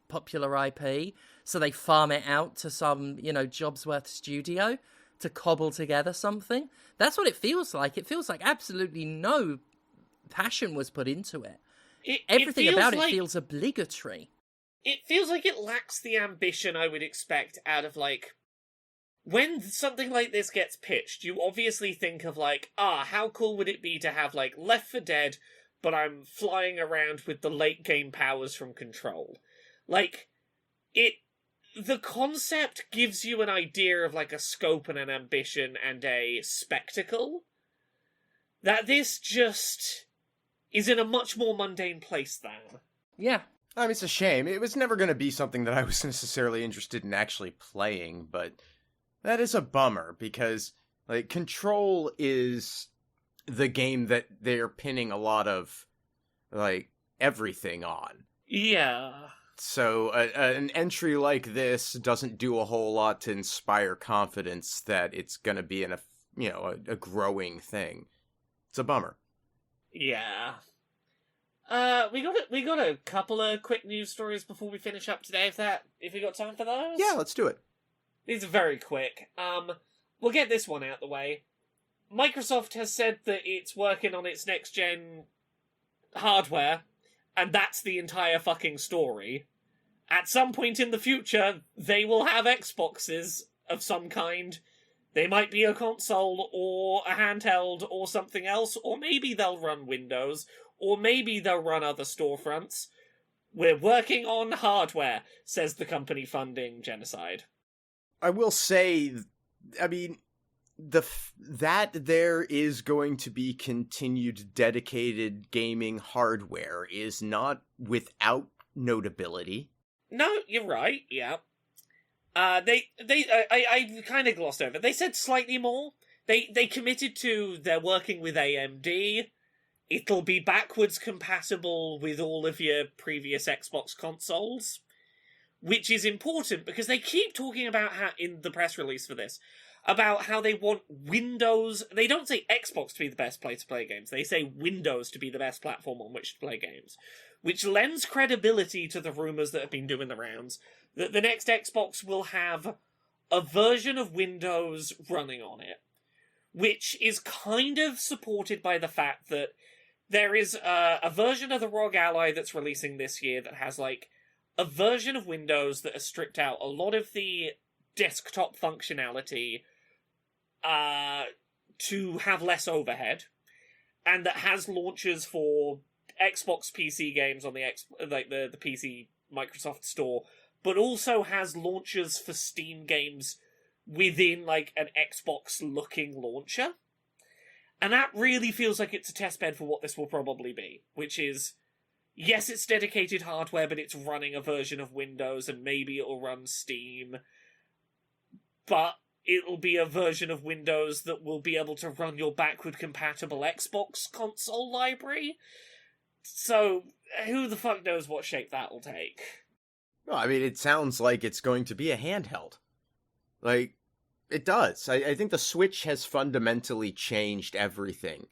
popular IP, so they farm it out to some, Jobsworth studio to cobble together something. That's what it feels like. It feels like absolutely no passion was put into it. Everything about it feels obligatory. It feels like it lacks the ambition I would expect out of, like, when something like this gets pitched, you obviously think of, like, how cool would it be to have, like, Left 4 Dead, but I'm flying around with the late game powers from Control. Like, the concept gives you an idea of, like, a scope and an ambition and a spectacle, that this just is in a much more mundane place than. Yeah. I mean, it's a shame. It was never going to be something that I was necessarily interested in actually playing, but that is a bummer, because, like, Control is the game that they're pinning a lot of, like, everything on. Yeah. So an entry like this doesn't do a whole lot to inspire confidence that it's going to be a growing thing. It's a bummer. Yeah. We got a couple of quick news stories before we finish up today, if we got time for those. Yeah, let's do it. These are very quick. We'll get this one out the way. Microsoft has said that it's working on its next gen hardware, and that's the entire fucking story. At some point in the future, they will have Xboxes of some kind. They might be a console, or a handheld, or something else, or maybe they'll run Windows, or maybe they'll run other storefronts. We're working on hardware, says the company funding genocide. I will say, I mean, that there is going to be continued dedicated gaming hardware is not without notability. No, you're right, yeah. I kind of glossed over. They said slightly more. They committed to they're working with AMD. It'll be backwards compatible with all of your previous Xbox consoles, which is important because they keep talking about how, in the press release for this, about how they want Windows. They don't say Xbox to be the best place to play games. They say Windows to be the best platform on which to play games, which lends credibility to the rumors that have been doing the rounds that the next Xbox will have a version of Windows running on it, which is kind of supported by the fact that there is a version of the ROG Ally that's releasing this year that has, like, a version of Windows that has stripped out a lot of the desktop functionality to have less overhead, and that has launchers for Xbox PC games on the PC Microsoft Store, but also has launchers for Steam games within, like, an Xbox-looking launcher. And that really feels like it's a testbed for what this will probably be, which is, yes, it's dedicated hardware, but it's running a version of Windows, and maybe it'll run Steam, but it'll be a version of Windows that will be able to run your backward-compatible Xbox console library. So, who the fuck knows what shape that'll take? Well, I mean, it sounds like it's going to be a handheld. Like, it does. I think the Switch has fundamentally changed everything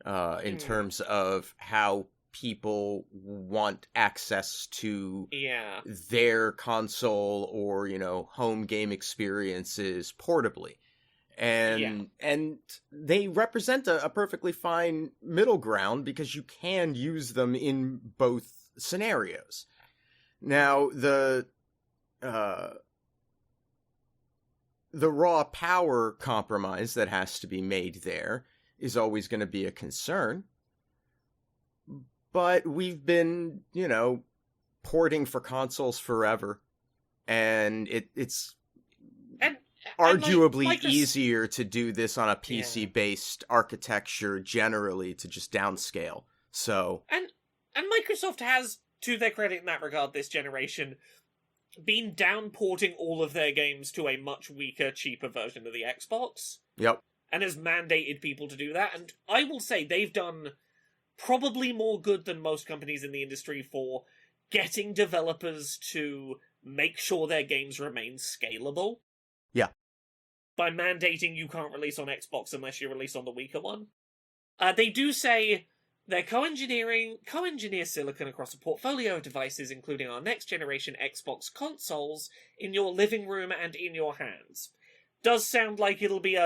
in terms of how people want access to their console or, home game experiences portably. And they represent a perfectly fine middle ground because you can use them in both scenarios. Now, the raw power compromise that has to be made there is always going to be a concern. But we've been, porting for consoles forever, and it's arguably easier to do this on a PC-based architecture generally to just downscale. So and Microsoft has, to their credit in that regard, this generation, been downporting all of their games to a much weaker, cheaper version of the Xbox. Yep. And has mandated people to do that. And I will say they've done probably more good than most companies in the industry for getting developers to make sure their games remain scalable. Yeah. By mandating you can't release on Xbox unless you release on the weaker one. They do say they're co-engineer silicon across a portfolio of devices, including our next-generation Xbox consoles, in your living room and in your hands. Does sound like it'll be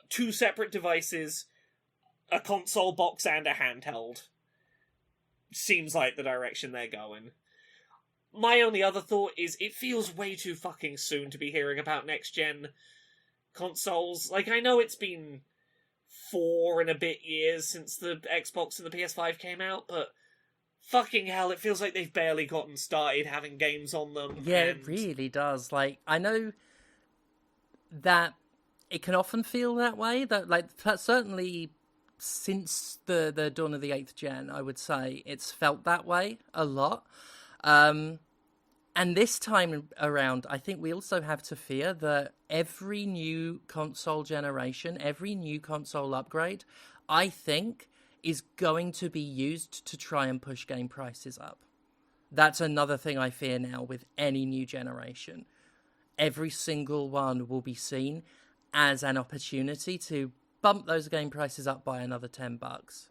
two separate devices, a console box and a handheld. Seems like the direction they're going. My only other thought is it feels way too fucking soon to be hearing about next-gen consoles. Like, I know it's been 4 and a bit years since the Xbox and the PS5 came out, but fucking hell, it feels like they've barely gotten started having games on them. Yeah, and... it really does. Like, I know that it can often feel that way. That, like, certainly since the dawn of the 8th gen, I would say it's felt that way a lot. And this time around, I think we also have to fear that every new console generation, every new console upgrade, I think, is going to be used to try and push game prices up. That's another thing I fear now with any new generation. Every single one will be seen as an opportunity to bump those game prices up by another $10.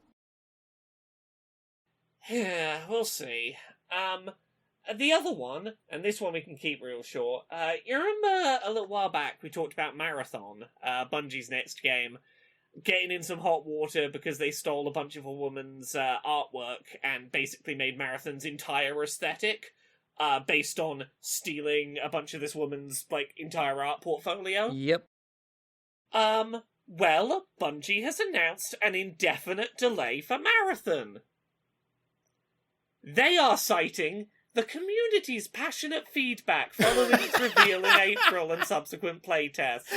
Yeah, we'll see. The other one, and this one we can keep real short, you remember a little while back we talked about Marathon, Bungie's next game, getting in some hot water because they stole a bunch of a woman's artwork and basically made Marathon's entire aesthetic based on stealing a bunch of this woman's, like, entire art portfolio? Yep. Well, Bungie has announced an indefinite delay for Marathon. They are citing the community's passionate feedback following its reveal in April and subsequent playtests.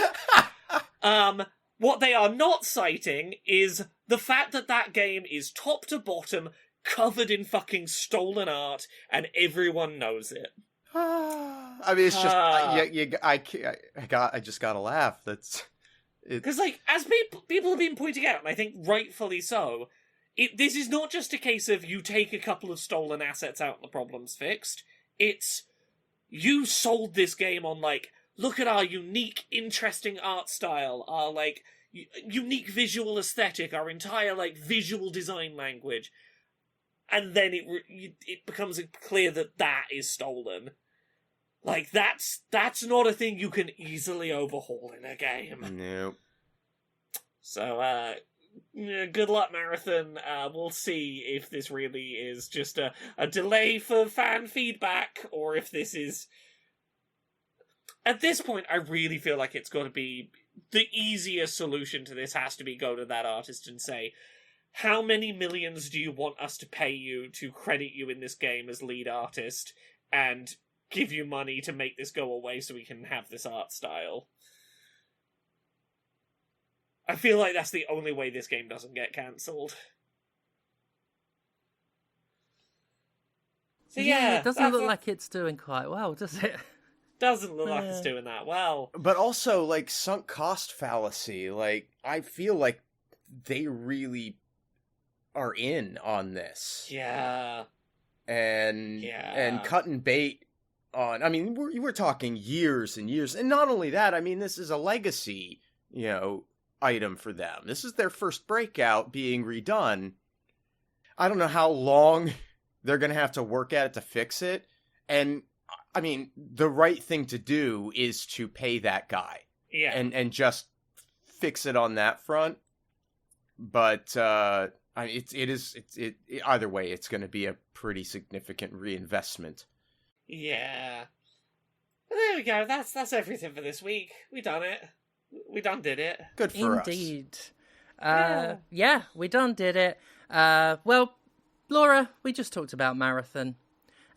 What they are not citing is the fact that that game is top to bottom covered in fucking stolen art, and everyone knows it. I mean, it's just I just gotta laugh. That's because, like, as people have been pointing out, and I think rightfully so. This is not just a case of you take a couple of stolen assets out and the problem's fixed. It's, you sold this game on, like, look at our unique, interesting art style, our, like, unique visual aesthetic, our entire, like, visual design language. And then it becomes clear that that is stolen. Like, that's not a thing you can easily overhaul in a game. Nope. So, good luck, Marathon. We'll see if this really is just a delay for fan feedback, or if this is... At this point, I really feel like it's got to be... The easiest solution to this has to be go to that artist and say, how many millions do you want us to pay you to credit you in this game as lead artist, and give you money to make this go away so we can have this art style? I feel like that's the only way this game doesn't get cancelled. So yeah, it doesn't look like it's doing quite well, does it? Doesn't look like it's doing that well. But also, like, sunk cost fallacy. Like, I feel like they really are in on this. Yeah. And cutting bait on... I mean, we're talking years and years. And not only that, I mean, this is a legacy, item for them. This is their first breakout being redone. I don't know how long they're going to have to work at it to fix it. And, I mean, the right thing to do is to pay that guy. Yeah. And just fix it on that front. But, either way, it's going to be a pretty significant reinvestment. Yeah. But there we go. That's everything for this week. We done it. We done did it. Good for us. Indeed. Yeah, we done did it. Well, Laura, we just talked about Marathon.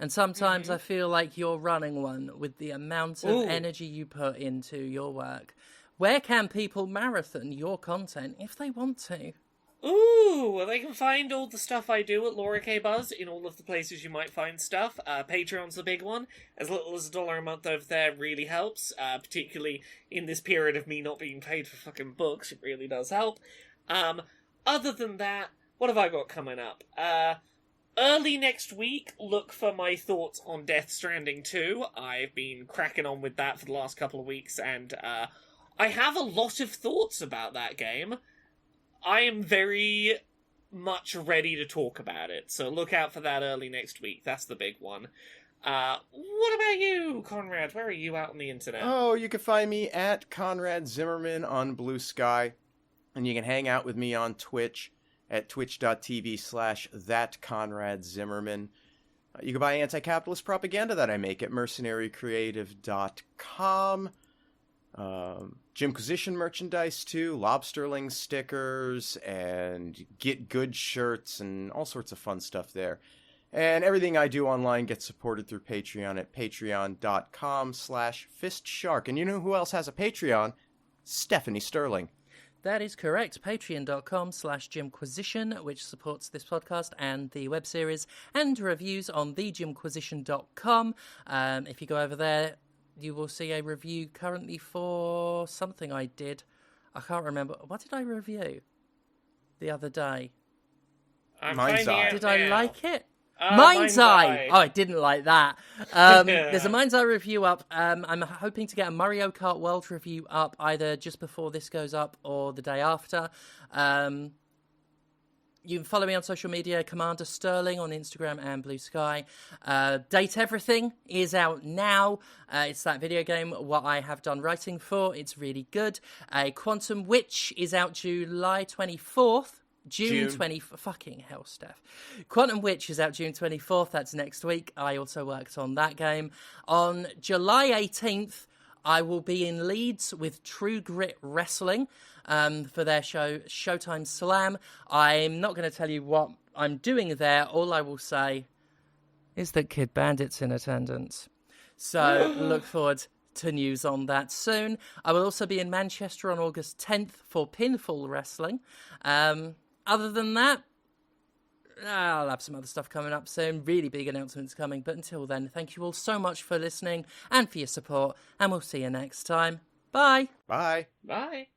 And sometimes I feel like you're running one with the amount of energy you put into your work. Where can people marathon your content if they want to? Ooh, well, they can find all the stuff I do at Laura K. Buzz in all of the places you might find stuff. Patreon's the big one. As little as $1 a month over there really helps, particularly in this period of me not being paid for fucking books. It really does help. Other than that, what have I got coming up? Early next week, look for my thoughts on Death Stranding 2. I've been cracking on with that for the last couple of weeks, and I have a lot of thoughts about that game. I am very much ready to talk about it, so look out for that early next week. That's the big one. What about you, Conrad? Where are you out on the internet? Oh, you can find me at Conrad Zimmerman on Blue Sky, and you can hang out with me on Twitch at twitch.tv/thatconradzimmerman. You can buy anti-capitalist propaganda that I make at mercenarycreative.com. Jimquisition merchandise too, Lobsterling stickers, and Get Good shirts, and all sorts of fun stuff there. And everything I do online gets supported through Patreon at patreon.com/fistshark. And you know who else has a Patreon? Stephanie Sterling. That is correct. Patreon.com/Jimquisition, which supports this podcast and the web series and reviews on thejimquisition.com. If you go over there, you will see a review currently for something I did. I can't remember. What did I review the other day? Mind's Eye. Did I like it? Mind's Eye. Oh, I didn't like that. There's a Mind's Eye review up. I'm hoping to get a Mario Kart World review up either just before this goes up or the day after. You can follow me on social media, Commander Sterling on Instagram and Blue Sky. Date Everything is out now. It's that video game what I have done writing for. It's really good. Quantum Witch is out July 24th. June 24th. Fucking hell, Steph. Quantum Witch is out June 24th. That's next week. I also worked on that game. On July 18th, I will be in Leeds with True Grit Wrestling for their show, Showtime Slam. I'm not going to tell you what I'm doing there. All I will say is that Kid Bandit's in attendance. So look forward to news on that soon. I will also be in Manchester on August 10th for Pinfall Wrestling. Other than that, I'll have some other stuff coming up soon. Really big announcements coming. But until then, thank you all so much for listening and for your support. And we'll see you next time. Bye. Bye. Bye.